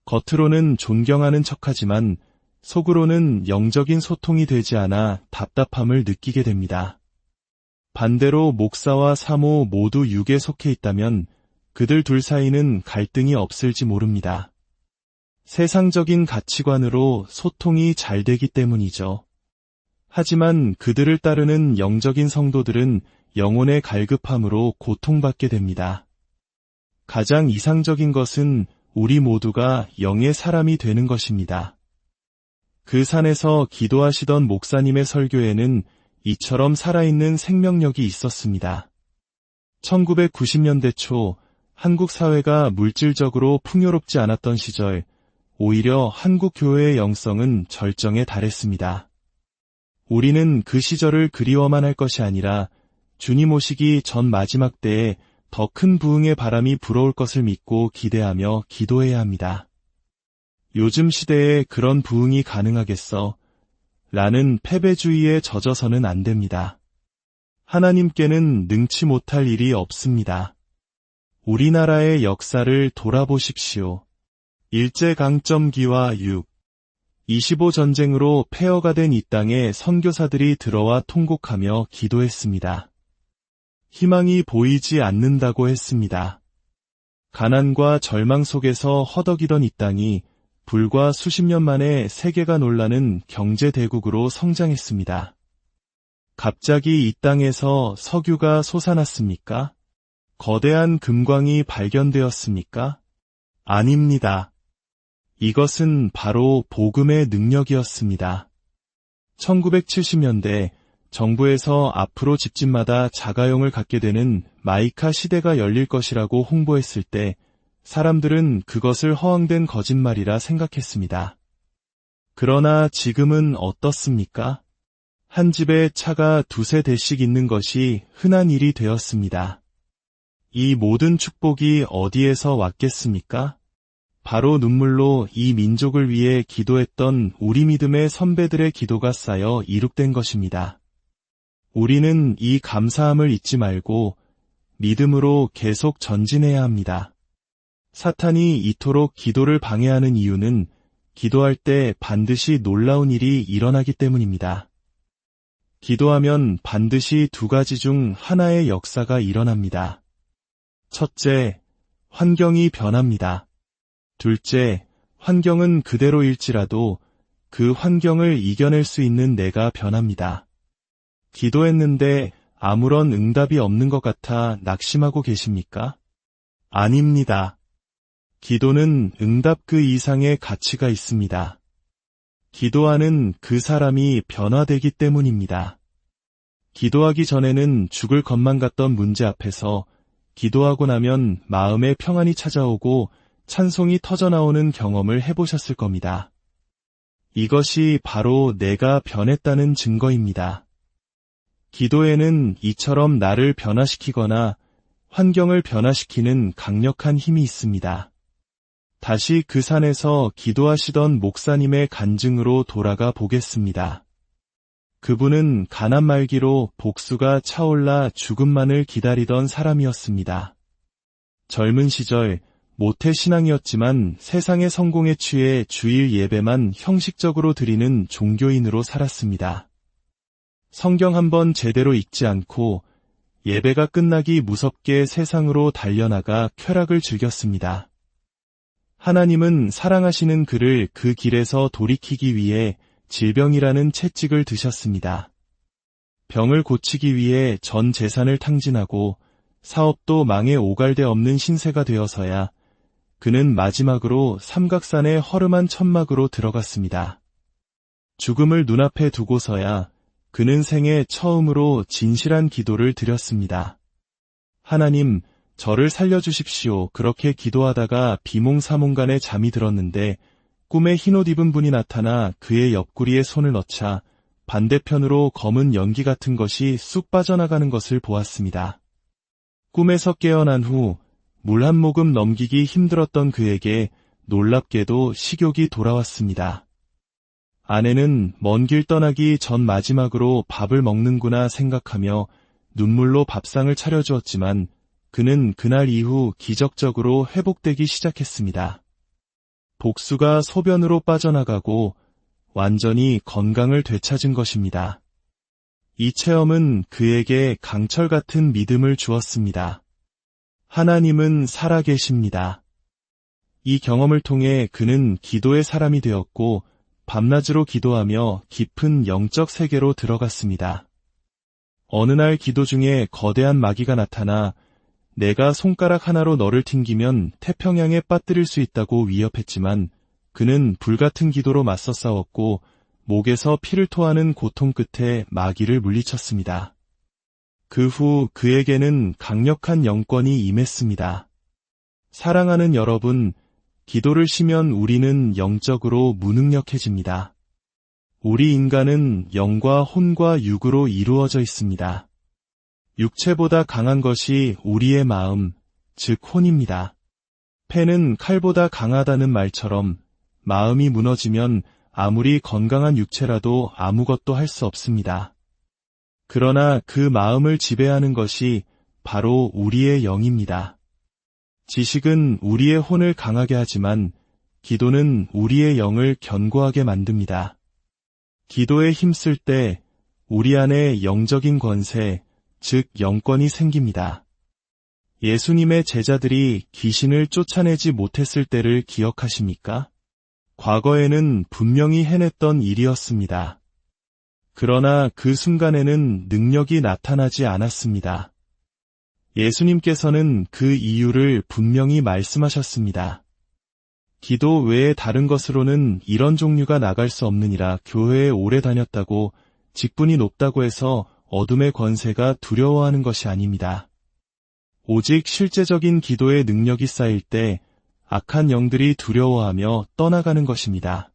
겉으로는 존경하는 척하지만 속으로는 영적인 소통이 되지 않아 답답함을 느끼게 됩니다. 반대로 목사와 사모 모두 육에 속해 있다면 그들 둘 사이는 갈등이 없을지 모릅니다. 세상적인 가치관으로 소통이 잘 되기 때문이죠. 하지만 그들을 따르는 영적인 성도들은 영혼의 갈급함으로 고통받게 됩니다. 가장 이상적인 것은 우리 모두가 영의 사람이 되는 것입니다. 그 산에서 기도하시던 목사님의 설교에는 이처럼 살아있는 생명력이 있었습니다. 1990년대 초 한국 사회가 물질적으로 풍요롭지 않았던 시절, 오히려 한국 교회의 영성은 절정에 달했습니다. 우리는 그 시절을 그리워만 할 것이 아니라 주님 오시기 전 마지막 때에 더 큰 부흥의 바람이 불어올 것을 믿고 기대하며 기도해야 합니다. 요즘 시대에 그런 부흥이 가능하겠어? 라는 패배주의에 젖어서는 안 됩니다. 하나님께는 능치 못할 일이 없습니다. 우리나라의 역사를 돌아보십시오. 일제강점기와 6.25 전쟁으로 폐허가 된 이 땅에 선교사들이 들어와 통곡하며 기도했습니다. 희망이 보이지 않는다고 했습니다. 가난과 절망 속에서 허덕이던 이 땅이 불과 수십 년 만에 세계가 놀라는 경제대국으로 성장했습니다. 갑자기 이 땅에서 석유가 솟아났습니까? 거대한 금광이 발견되었습니까? 아닙니다. 이것은 바로 복음의 능력이었습니다. 1970년대 정부에서 앞으로 집집마다 자가용을 갖게 되는 마이카 시대가 열릴 것이라고 홍보했을 때 사람들은 그것을 허황된 거짓말이라 생각했습니다. 그러나 지금은 어떻습니까? 한 집에 차가 두세 대씩 있는 것이 흔한 일이 되었습니다. 이 모든 축복이 어디에서 왔겠습니까? 바로 눈물로 이 민족을 위해 기도했던 우리 믿음의 선배들의 기도가 쌓여 이룩된 것입니다. 우리는 이 감사함을 잊지 말고 믿음으로 계속 전진해야 합니다. 사탄이 이토록 기도를 방해하는 이유는 기도할 때 반드시 놀라운 일이 일어나기 때문입니다. 기도하면 반드시 두 가지 중 하나의 역사가 일어납니다. 첫째, 환경이 변합니다. 둘째, 환경은 그대로일지라도 그 환경을 이겨낼 수 있는 내가 변합니다. 기도했는데 아무런 응답이 없는 것 같아 낙심하고 계십니까? 아닙니다. 기도는 응답 그 이상의 가치가 있습니다. 기도하는 그 사람이 변화되기 때문입니다. 기도하기 전에는 죽을 것만 같던 문제 앞에서 기도하고 나면 마음의 평안이 찾아오고 찬송이 터져나오는 경험을 해보셨을 겁니다. 이것이 바로 내가 변했다는 증거입니다. 기도에는 이처럼 나를 변화시키거나 환경을 변화시키는 강력한 힘이 있습니다. 다시 그 산에서 기도하시던 목사님의 간증으로 돌아가 보겠습니다. 그분은 가난 말기로 복수가 차올라 죽음만을 기다리던 사람이었습니다. 젊은 시절 모태신앙이었지만 세상의 성공에 취해 주일 예배만 형식적으로 드리는 종교인으로 살았습니다. 성경 한번 제대로 읽지 않고 예배가 끝나기 무섭게 세상으로 달려나가 쾌락을 즐겼습니다. 하나님은 사랑하시는 그를 그 길에서 돌이키기 위해 질병이라는 채찍을 드셨습니다. 병을 고치기 위해 전 재산을 탕진하고 사업도 망해 오갈 데 없는 신세가 되어서야 그는 마지막으로 삼각산의 허름한 천막으로 들어갔습니다. 죽음을 눈앞에 두고서야 그는 생애 처음으로 진실한 기도를 드렸습니다. 하나님, 저를 살려주십시오. 그렇게 기도하다가 비몽사몽간에 잠이 들었는데 꿈에 흰옷 입은 분이 나타나 그의 옆구리에 손을 넣자 반대편으로 검은 연기 같은 것이 쑥 빠져나가는 것을 보았습니다. 꿈에서 깨어난 후 물 한 모금 넘기기 힘들었던 그에게 놀랍게도 식욕이 돌아왔습니다. 아내는 먼 길 떠나기 전 마지막으로 밥을 먹는구나 생각하며 눈물로 밥상을 차려주었지만 그는 그날 이후 기적적으로 회복되기 시작했습니다. 복수가 소변으로 빠져나가고 완전히 건강을 되찾은 것입니다. 이 체험은 그에게 강철 같은 믿음을 주었습니다. 하나님은 살아계십니다. 이 경험을 통해 그는 기도의 사람이 되었고 밤낮으로 기도하며 깊은 영적 세계로 들어갔습니다. 어느 날 기도 중에 거대한 마귀가 나타나 내가 손가락 하나로 너를 튕기면 태평양에 빠뜨릴 수 있다고 위협했지만 그는 불같은 기도로 맞서 싸웠고 목에서 피를 토하는 고통 끝에 마귀를 물리쳤습니다. 그 후 그에게는 강력한 영권이 임했습니다. 사랑하는 여러분, 기도를 쉬면 우리는 영적으로 무능력해집니다. 우리 인간은 영과 혼과 육으로 이루어져 있습니다. 육체보다 강한 것이 우리의 마음, 즉 혼입니다. 패는 칼보다 강하다는 말처럼 마음이 무너지면 아무리 건강한 육체라도 아무것도 할 수 없습니다. 그러나 그 마음을 지배하는 것이 바로 우리의 영입니다. 지식은 우리의 혼을 강하게 하지만 기도는 우리의 영을 견고하게 만듭니다. 기도에 힘쓸 때 우리 안에 영적인 권세, 즉 영권이 생깁니다. 예수님의 제자들이 귀신을 쫓아내지 못했을 때를 기억하십니까? 과거에는 분명히 해냈던 일이었습니다. 그러나 그 순간에는 능력이 나타나지 않았습니다. 예수님께서는 그 이유를 분명히 말씀하셨습니다. 기도 외에 다른 것으로는 이런 종류가 나갈 수 없느니라. 교회에 오래 다녔다고 직분이 높다고 해서 어둠의 권세가 두려워하는 것이 아닙니다. 오직 실제적인 기도의 능력이 쌓일 때 악한 영들이 두려워하며 떠나가는 것입니다.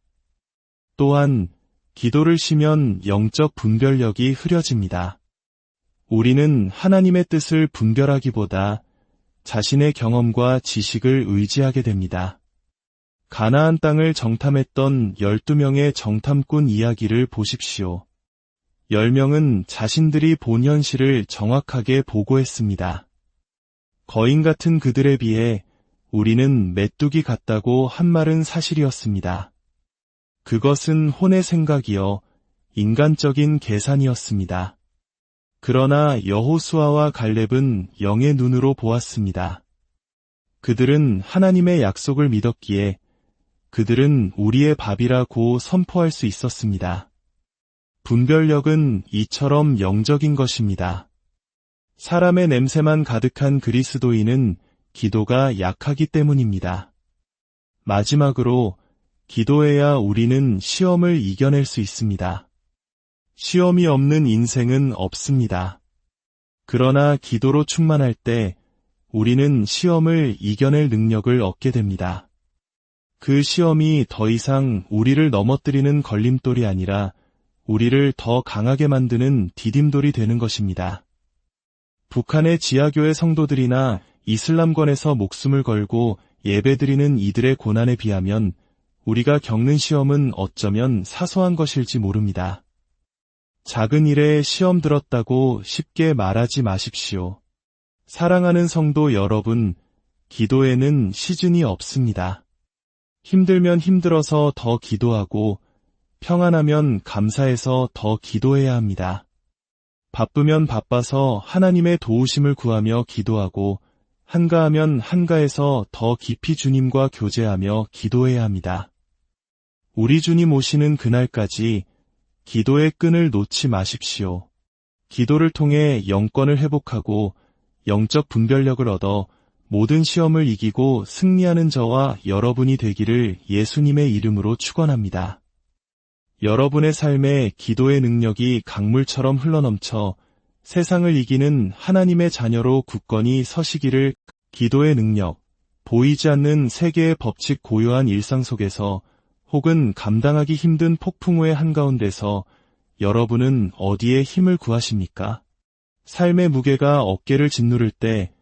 또한 기도를 쉬면 영적 분별력이 흐려집니다. 우리는 하나님의 뜻을 분별하기보다 자신의 경험과 지식을 의지하게 됩니다. 가나안 땅을 정탐했던 12명의 정탐꾼 이야기를 보십시오. 10명은 자신들이 본 현실을 정확하게 보고했습니다. 거인 같은 그들에 비해 우리는 메뚜기 같다고 한 말은 사실이었습니다. 그것은 혼의 생각이요, 인간적인 계산이었습니다. 그러나 여호수아와 갈렙은 영의 눈으로 보았습니다. 그들은 하나님의 약속을 믿었기에 그들은 우리의 밥이라고 선포할 수 있었습니다. 분별력은 이처럼 영적인 것입니다. 사람의 냄새만 가득한 그리스도인은 기도가 약하기 때문입니다. 마지막으로 기도해야 우리는 시험을 이겨낼 수 있습니다. 시험이 없는 인생은 없습니다. 그러나 기도로 충만할 때 우리는 시험을 이겨낼 능력을 얻게 됩니다. 그 시험이 더 이상 우리를 넘어뜨리는 걸림돌이 아니라 우리를 더 강하게 만드는 디딤돌이 되는 것입니다. 북한의 지하교회 성도들이나 이슬람권에서 목숨을 걸고 예배드리는 이들의 고난에 비하면 우리가 겪는 시험은 어쩌면 사소한 것일지 모릅니다. 작은 일에 시험 들었다고 쉽게 말하지 마십시오. 사랑하는 성도 여러분, 기도에는 시즌이 없습니다. 힘들면 힘들어서 더 기도하고 평안하면 감사해서 더 기도해야 합니다. 바쁘면 바빠서 하나님의 도우심을 구하며 기도하고 한가하면 한가해서 더 깊이 주님과 교제하며 기도해야 합니다. 우리 주님 오시는 그날까지 기도의 끈을 놓지 마십시오. 기도를 통해 영권을 회복하고 영적 분별력을 얻어 모든 시험을 이기고 승리하는 저와 여러분이 되기를 예수님의 이름으로 축원합니다. 여러분의 삶에 기도의 능력이 강물처럼 흘러넘쳐 세상을 이기는 하나님의 자녀로 굳건히 서시기를. 기도의 능력, 보이지 않는 세계의 법칙 고요한 일상 속에서 혹은 감당하기 힘든 폭풍우의 한가운데서 여러분은 어디에 힘을 구하십니까? 삶의 무게가 어깨를 짓누를 때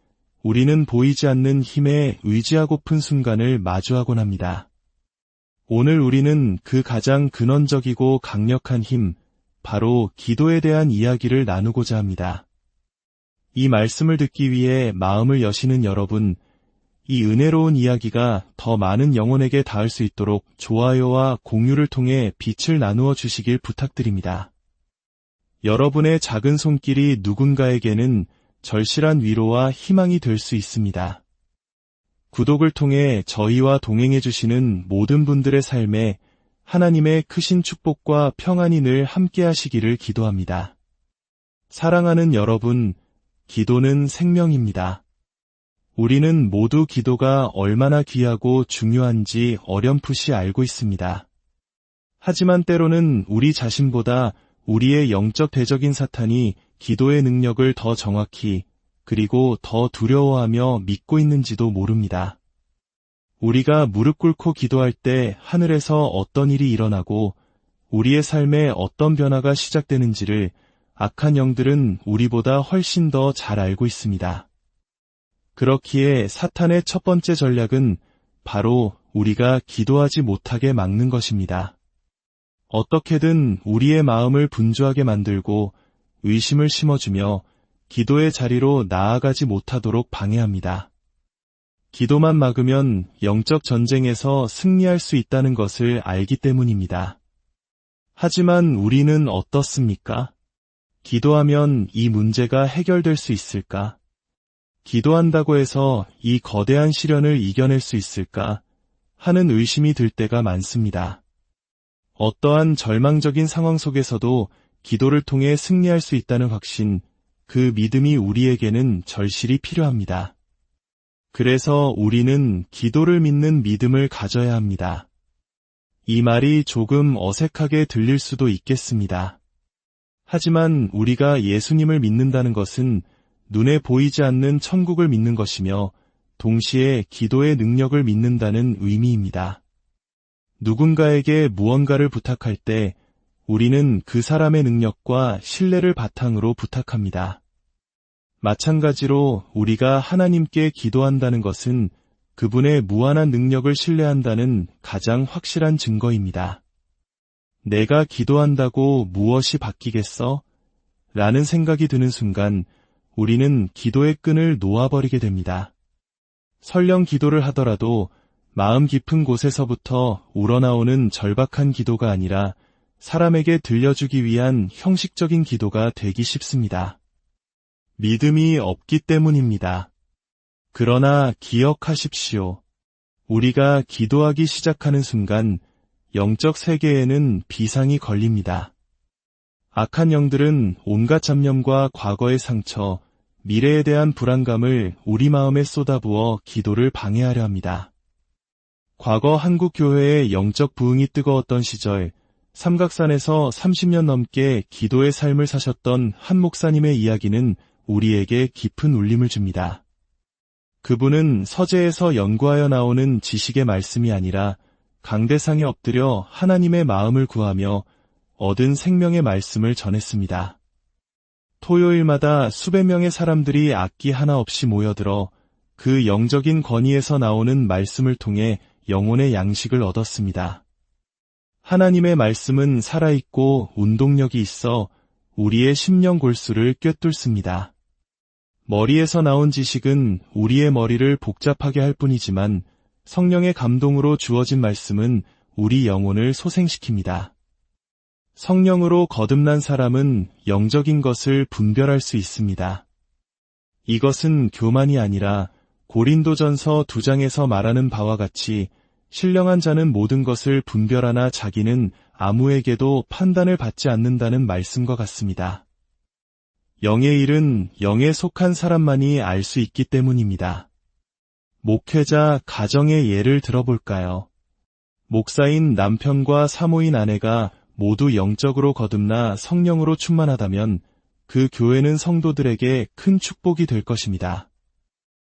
우리는 보이지 않는 힘에 의지하고픈 순간을 마주하곤 합니다. 오늘 우리는 그 가장 근원적이고 강력한 힘, 바로 기도에 대한 이야기를 나누고자 합니다. 이 말씀을 듣기 위해 마음을 여시는 여러분, 이 은혜로운 이야기가 더 많은 영혼에게 닿을 수 있도록 좋아요와 공유를 통해 빛을 나누어 주시길 부탁드립니다. 여러분의 작은 손길이 누군가에게는 절실한 위로와 희망이 될 수 있습니다. 구독을 통해 저희와 동행해 주시는 모든 분들의 삶에 하나님의 크신 축복과 평안이 늘 함께 하시기를 기도합니다. 사랑하는 여러분, 기도는 생명입니다. 우리는 모두 기도가 얼마나 귀하고 중요한지 어렴풋이 알고 있습니다. 하지만 때로는 우리 자신보다 우리의 영적 대적인 사탄이 기도의 능력을 더 정확히 그리고 더 두려워하며 믿고 있는지도 모릅니다. 우리가 무릎 꿇고 기도할 때 하늘에서 어떤 일이 일어나고 우리의 삶에 어떤 변화가 시작되는지를 악한 영들은 우리보다 훨씬 더 잘 알고 있습니다. 그렇기에 사탄의 첫 번째 전략은 바로 우리가 기도하지 못하게 막는 것입니다. 어떻게든 우리의 마음을 분주하게 만들고 의심을 심어주며 기도의 자리로 나아가지 못하도록 방해합니다. 기도만 막으면 영적 전쟁에서 승리할 수 있다는 것을 알기 때문입니다. 하지만 우리는 어떻습니까? 기도하면 이 문제가 해결될 수 있을까? 기도한다고 해서 이 거대한 시련을 이겨낼 수 있을까? 하는 의심이 들 때가 많습니다. 어떠한 절망적인 상황 속에서도 기도를 통해 승리할 수 있다는 확신, 그 믿음이 우리에게는 절실히 필요합니다. 그래서 우리는 기도를 믿는 믿음을 가져야 합니다. 이 말이 조금 어색하게 들릴 수도 있겠습니다. 하지만 우리가 예수님을 믿는다는 것은 눈에 보이지 않는 천국을 믿는 것이며 동시에 기도의 능력을 믿는다는 의미입니다. 누군가에게 무언가를 부탁할 때 우리는 그 사람의 능력과 신뢰를 바탕으로 부탁합니다. 마찬가지로 우리가 하나님께 기도한다는 것은 그분의 무한한 능력을 신뢰한다는 가장 확실한 증거입니다. 내가 기도한다고 무엇이 바뀌겠어? 라는 생각이 드는 순간 우리는 기도의 끈을 놓아버리게 됩니다. 설령 기도를 하더라도 마음 깊은 곳에서부터 우러나오는 절박한 기도가 아니라 사람에게 들려주기 위한 형식적인 기도가 되기 쉽습니다. 믿음이 없기 때문입니다. 그러나 기억하십시오. 우리가 기도하기 시작하는 순간 영적 세계에는 비상이 걸립니다. 악한 영들은 온갖 잡념과 과거의 상처, 미래에 대한 불안감을 우리 마음에 쏟아부어 기도를 방해하려 합니다. 과거 한국 교회의 영적 부흥이 뜨거웠던 시절, 삼각산에서 30년 넘게 기도의 삶을 사셨던 한 목사님의 이야기는 우리에게 깊은 울림을 줍니다. 그분은 서재에서 연구하여 나오는 지식의 말씀이 아니라 강대상에 엎드려 하나님의 마음을 구하며 얻은 생명의 말씀을 전했습니다. 토요일마다 수백 명의 사람들이 악기 하나 없이 모여들어 그 영적인 권위에서 나오는 말씀을 통해 영혼의 양식을 얻었습니다. 하나님의 말씀은 살아있고 운동력이 있어 우리의 심령 골수를 꿰뚫습니다. 머리에서 나온 지식은 우리의 머리를 복잡하게 할 뿐이지만 성령의 감동으로 주어진 말씀은 우리 영혼을 소생시킵니다. 성령으로 거듭난 사람은 영적인 것을 분별할 수 있습니다. 이것은 교만이 아니라 고린도전서 2장에서 말하는 바와 같이 신령한 자는 모든 것을 분별하나 자기는 아무에게도 판단을 받지 않는다는 말씀과 같습니다. 영의 일은 영에 속한 사람만이 알 수 있기 때문입니다. 목회자 가정의 예를 들어볼까요? 목사인 남편과 사모인 아내가 모두 영적으로 거듭나 성령으로 충만하다면 그 교회는 성도들에게 큰 축복이 될 것입니다.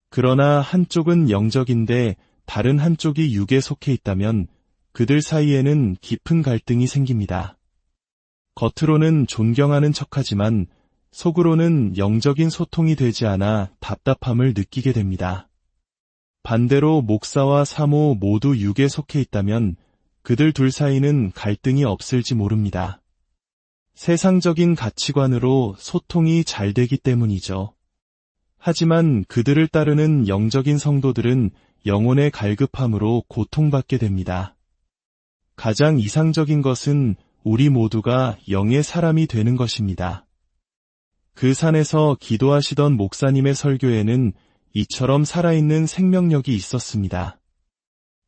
그러나 한쪽은 영적인데 다른 한쪽이 육에 속해 있다면 그들 사이에는 깊은 갈등이 생깁니다. 겉으로는 존경하는 척하지만 속으로는 영적인 소통이 되지 않아 답답함을 느끼게 됩니다. 반대로 목사와 사모 모두 육에 속해 있다면 그들 둘 사이는 갈등이 없을지 모릅니다. 세상적인 가치관으로 소통이 잘 되기 때문이죠. 하지만 그들을 따르는 영적인 성도들은 영혼의 갈급함으로 고통받게 됩니다. 가장 이상적인 것은 우리 모두가 영의 사람이 되는 것입니다. 그 산에서 기도하시던 목사님의 설교에는 이처럼 살아있는 생명력이 있었습니다.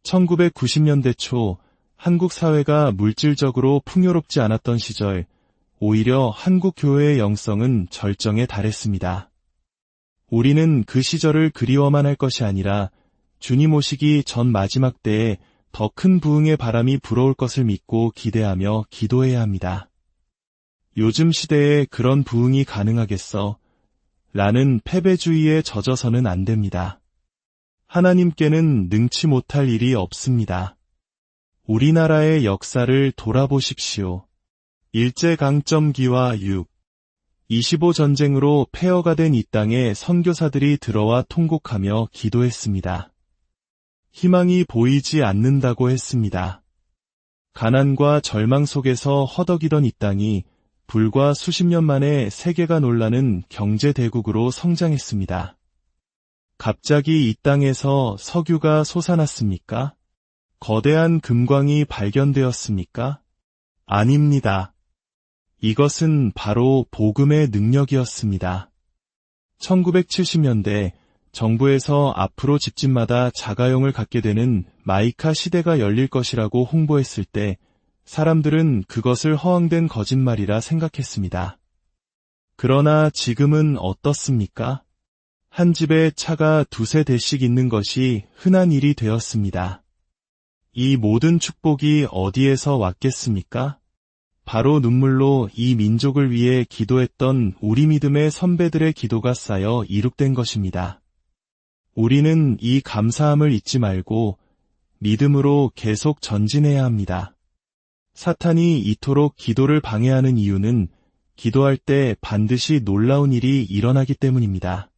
1990년대 초 한국 사회가 물질적으로 풍요롭지 않았던 시절, 오히려 한국 교회의 영성은 절정에 달했습니다. 우리는 그 시절을 그리워만 할 것이 아니라 주님 오시기 전 마지막 때에 더 큰 부흥의 바람이 불어올 것을 믿고 기대하며 기도해야 합니다. 요즘 시대에 그런 부흥이 가능하겠어? 라는 패배주의에 젖어서는 안 됩니다. 하나님께는 능치 못할 일이 없습니다. 우리나라의 역사를 돌아보십시오. 일제강점기와 6.25 전쟁으로 폐허가 된 이 땅에 선교사들이 들어와 통곡하며 기도했습니다. 희망이 보이지 않는다고 했습니다. 가난과 절망 속에서 허덕이던 이 땅이 불과 수십 년 만에 세계가 놀라는 경제대국으로 성장했습니다. 갑자기 이 땅에서 석유가 솟아났습니까? 거대한 금광이 발견되었습니까? 아닙니다. 이것은 바로 복음의 능력이었습니다. 1970년대 정부에서 앞으로 집집마다 자가용을 갖게 되는 마이카 시대가 열릴 것이라고 홍보했을 때 사람들은 그것을 허황된 거짓말이라 생각했습니다. 그러나 지금은 어떻습니까? 한 집에 차가 두세 대씩 있는 것이 흔한 일이 되었습니다. 이 모든 축복이 어디에서 왔겠습니까? 바로 눈물로 이 민족을 위해 기도했던 우리 믿음의 선배들의 기도가 쌓여 이룩된 것입니다. 우리는 이 감사함을 잊지 말고 믿음으로 계속 전진해야 합니다. 사탄이 이토록 기도를 방해하는 이유는 기도할 때 반드시 놀라운 일이 일어나기 때문입니다.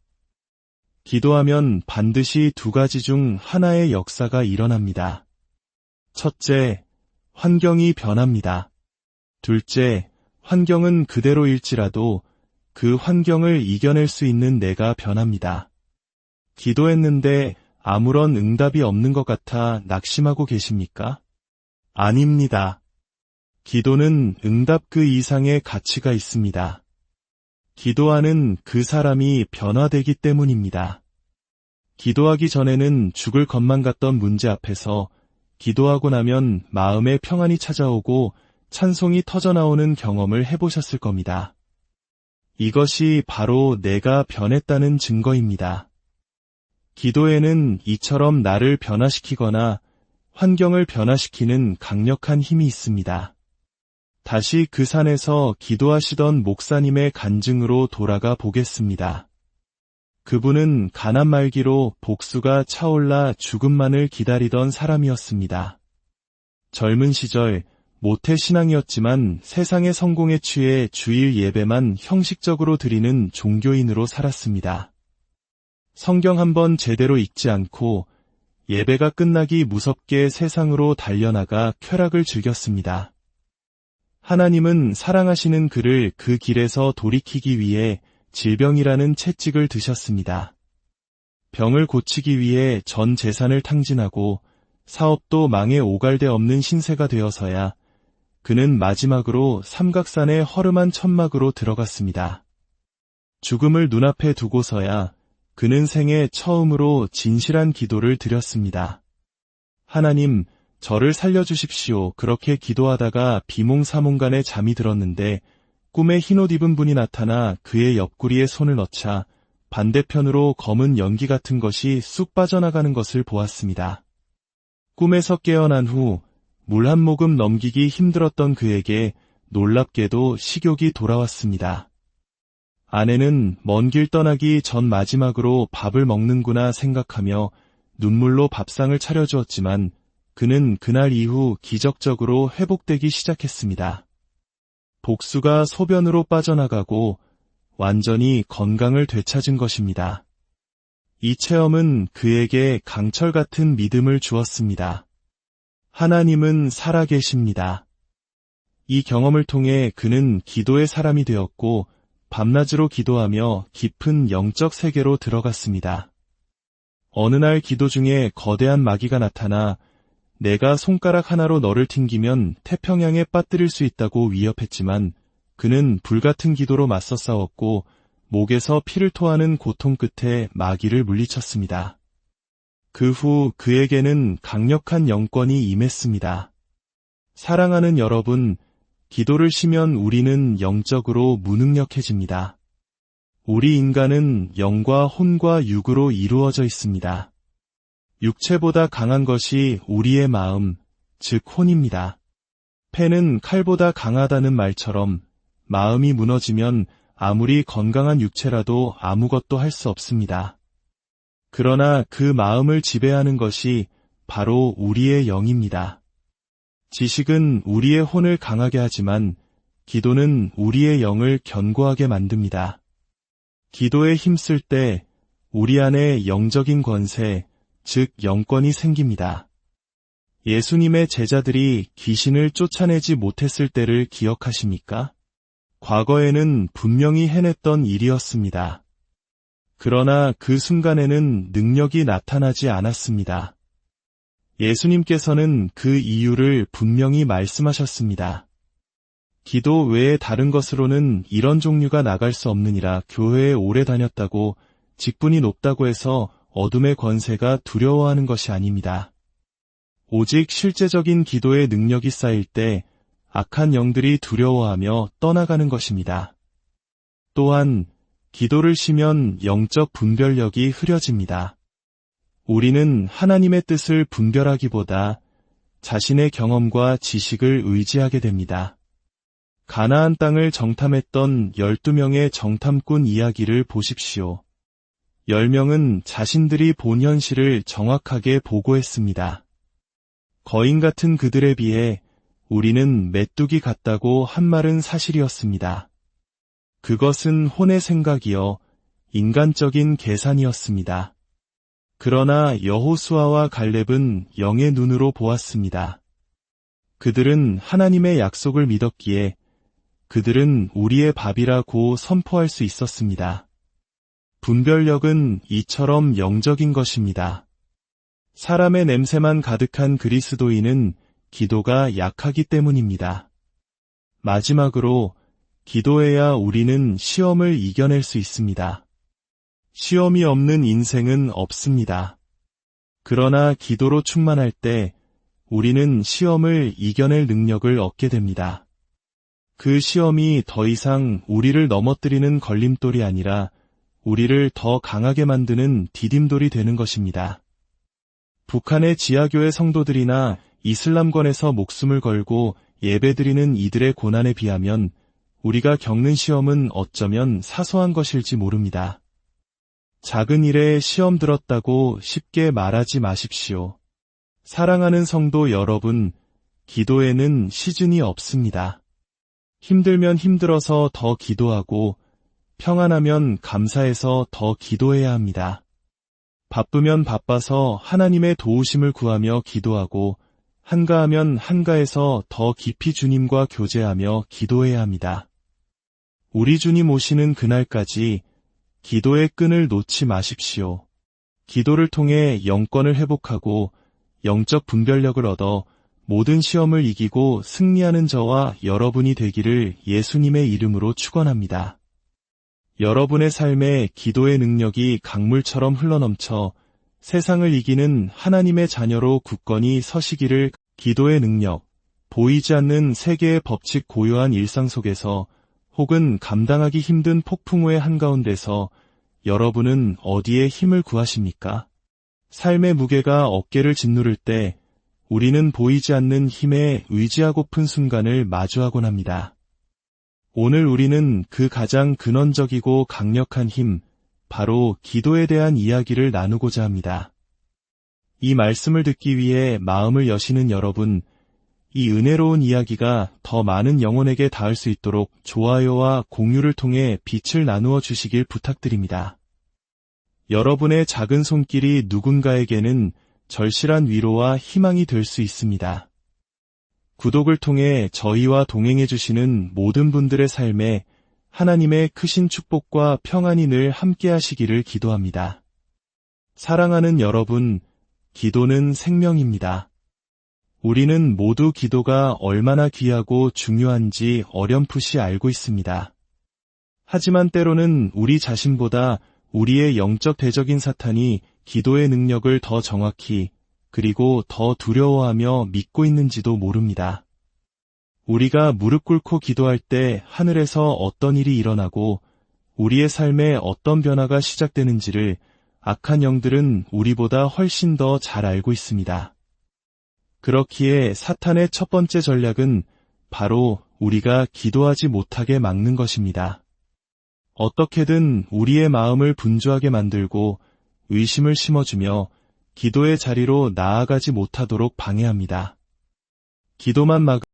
기도하면 반드시 두 가지 중 하나의 역사가 일어납니다. 첫째, 환경이 변합니다. 둘째, 환경은 그대로일지라도 그 환경을 이겨낼 수 있는 내가 변합니다. 기도했는데 아무런 응답이 없는 것 같아 낙심하고 계십니까? 아닙니다. 기도는 응답 그 이상의 가치가 있습니다. 기도하는 그 사람이 변화되기 때문입니다. 기도하기 전에는 죽을 것만 같던 문제 앞에서 기도하고 나면 마음의 평안이 찾아오고 찬송이 터져나오는 경험을 해보셨을 겁니다. 이것이 바로 내가 변했다는 증거입니다. 기도에는 이처럼 나를 변화시키거나 환경을 변화시키는 강력한 힘이 있습니다. 다시 그 산에서 기도하시던 목사님의 간증으로 돌아가 보겠습니다. 그분은 가난 말기로 복수가 차올라 죽음만을 기다리던 사람이었습니다. 젊은 시절 모태신앙이었지만 세상의 성공에 취해 주일 예배만 형식적으로 드리는 종교인으로 살았습니다. 성경 한번 제대로 읽지 않고 예배가 끝나기 무섭게 세상으로 달려나가 쾌락을 즐겼습니다. 하나님은 사랑하시는 그를 그 길에서 돌이키기 위해 질병이라는 채찍을 드셨습니다. 병을 고치기 위해 전 재산을 탕진하고 사업도 망해 오갈 데 없는 신세가 되어서야 그는 마지막으로 삼각산의 허름한 천막으로 들어갔습니다. 죽음을 눈앞에 두고서야 그는 생애 처음으로 진실한 기도를 드렸습니다. 하나님, 저를 살려주십시오. 그렇게 기도하다가 비몽사몽간에 잠이 들었는데 꿈에 흰옷 입은 분이 나타나 그의 옆구리에 손을 넣자 반대편으로 검은 연기 같은 것이 쑥 빠져나가는 것을 보았습니다. 꿈에서 깨어난 후 물 한 모금 넘기기 힘들었던 그에게 놀랍게도 식욕이 돌아왔습니다. 아내는 먼 길 떠나기 전 마지막으로 밥을 먹는구나 생각하며 눈물로 밥상을 차려주었지만 그는 그날 이후 기적적으로 회복되기 시작했습니다. 복수가 소변으로 빠져나가고 완전히 건강을 되찾은 것입니다. 이 체험은 그에게 강철 같은 믿음을 주었습니다. 하나님은 살아계십니다. 이 경험을 통해 그는 기도의 사람이 되었고 밤낮으로 기도하며 깊은 영적 세계로 들어갔습니다. 어느 날 기도 중에 거대한 마귀가 나타나 내가 손가락 하나로 너를 튕기면 태평양에 빠뜨릴 수 있다고 위협했지만 그는 불같은 기도로 맞서 싸웠고 목에서 피를 토하는 고통 끝에 마귀를 물리쳤습니다. 그 후 그에게는 강력한 영권이 임했습니다. 사랑하는 여러분, 기도를 쉬면 우리는 영적으로 무능력해집니다. 우리 인간은 영과 혼과 육으로 이루어져 있습니다. 육체보다 강한 것이 우리의 마음, 즉 혼입니다. 패는 칼보다 강하다는 말처럼 마음이 무너지면 아무리 건강한 육체라도 아무것도 할 수 없습니다. 그러나 그 마음을 지배하는 것이 바로 우리의 영입니다. 지식은 우리의 혼을 강하게 하지만 기도는 우리의 영을 견고하게 만듭니다. 기도에 힘쓸 때 우리 안에 영적인 권세, 즉 영권이 생깁니다. 예수님의 제자들이 귀신을 쫓아내지 못했을 때를 기억하십니까? 과거에는 분명히 해냈던 일이었습니다. 그러나 그 순간에는 능력이 나타나지 않았습니다. 예수님께서는 그 이유를 분명히 말씀하셨습니다. 기도 외에 다른 것으로는 이런 종류가 나갈 수 없느니라. 교회에 오래 다녔다고 직분이 높다고 해서 어둠의 권세가 두려워하는 것이 아닙니다. 오직 실제적인 기도의 능력이 쌓일 때 악한 영들이 두려워하며 떠나가는 것입니다. 또한 기도를 쉬면 영적 분별력이 흐려집니다. 우리는 하나님의 뜻을 분별하기보다 자신의 경험과 지식을 의지하게 됩니다. 가나안 땅을 정탐했던 12명의 정탐꾼 이야기를 보십시오. 10명은 자신들이 본 현실을 정확하게 보고했습니다. 거인 같은 그들에 비해 우리는 메뚜기 같다고 한 말은 사실이었습니다. 그것은 혼의 생각이요, 인간적인 계산이었습니다. 그러나 여호수아와 갈렙은 영의 눈으로 보았습니다. 그들은 하나님의 약속을 믿었기에 그들은 우리의 밥이라고 선포할 수 있었습니다. 분별력은 이처럼 영적인 것입니다. 사람의 냄새만 가득한 그리스도인은 기도가 약하기 때문입니다. 마지막으로 기도해야 우리는 시험을 이겨낼 수 있습니다. 시험이 없는 인생은 없습니다. 그러나 기도로 충만할 때 우리는 시험을 이겨낼 능력을 얻게 됩니다. 그 시험이 더 이상 우리를 넘어뜨리는 걸림돌이 아니라 우리를 더 강하게 만드는 디딤돌이 되는 것입니다. 북한의 지하교회 성도들이나 이슬람권에서 목숨을 걸고 예배드리는 이들의 고난에 비하면 우리가 겪는 시험은 어쩌면 사소한 것일지 모릅니다. 작은 일에 시험 들었다고 쉽게 말하지 마십시오. 사랑하는 성도 여러분, 기도에는 시즌이 없습니다. 힘들면 힘들어서 더 기도하고 평안하면 감사해서 더 기도해야 합니다. 바쁘면 바빠서 하나님의 도우심을 구하며 기도하고 한가하면 한가해서 더 깊이 주님과 교제하며 기도해야 합니다. 우리 주님 오시는 그날까지 기도의 끈을 놓지 마십시오. 기도를 통해 영권을 회복하고 영적 분별력을 얻어 모든 시험을 이기고 승리하는 저와 여러분이 되기를 예수님의 이름으로 축원합니다. 여러분의 삶에 기도의 능력이 강물처럼 흘러넘쳐 세상을 이기는 하나님의 자녀로 굳건히 서시기를. 기도의 능력, 보이지 않는 세계의 법칙 고요한 일상 속에서 혹은 감당하기 힘든 폭풍우의 한가운데서 여러분은 어디에 힘을 구하십니까? 삶의 무게가 어깨를 짓누를 때 우리는 보이지 않는 힘에 의지하고픈 순간을 마주하곤 합니다. 오늘 우리는 그 가장 근원적이고 강력한 힘, 바로 기도에 대한 이야기를 나누고자 합니다. 이 말씀을 듣기 위해 마음을 여시는 여러분, 이 은혜로운 이야기가 더 많은 영혼에게 닿을 수 있도록 좋아요와 공유를 통해 빛을 나누어 주시길 부탁드립니다. 여러분의 작은 손길이 누군가에게는 절실한 위로와 희망이 될 수 있습니다. 구독을 통해 저희와 동행해 주시는 모든 분들의 삶에 하나님의 크신 축복과 평안이 늘 함께 하시기를 기도합니다. 사랑하는 여러분, 기도는 생명입니다. 우리는 모두 기도가 얼마나 귀하고 중요한지 어렴풋이 알고 있습니다. 하지만 때로는 우리 자신보다 우리의 영적 대적인 사탄이 기도의 능력을 더 정확히 그리고 더 두려워하며 믿고 있는지도 모릅니다. 우리가 무릎 꿇고 기도할 때 하늘에서 어떤 일이 일어나고 우리의 삶에 어떤 변화가 시작되는지를 악한 영들은 우리보다 훨씬 더 잘 알고 있습니다. 그렇기에 사탄의 첫 번째 전략은 바로 우리가 기도하지 못하게 막는 것입니다. 어떻게든 우리의 마음을 분주하게 만들고 의심을 심어주며 기도의 자리로 나아가지 못하도록 방해합니다. 기도만 막으면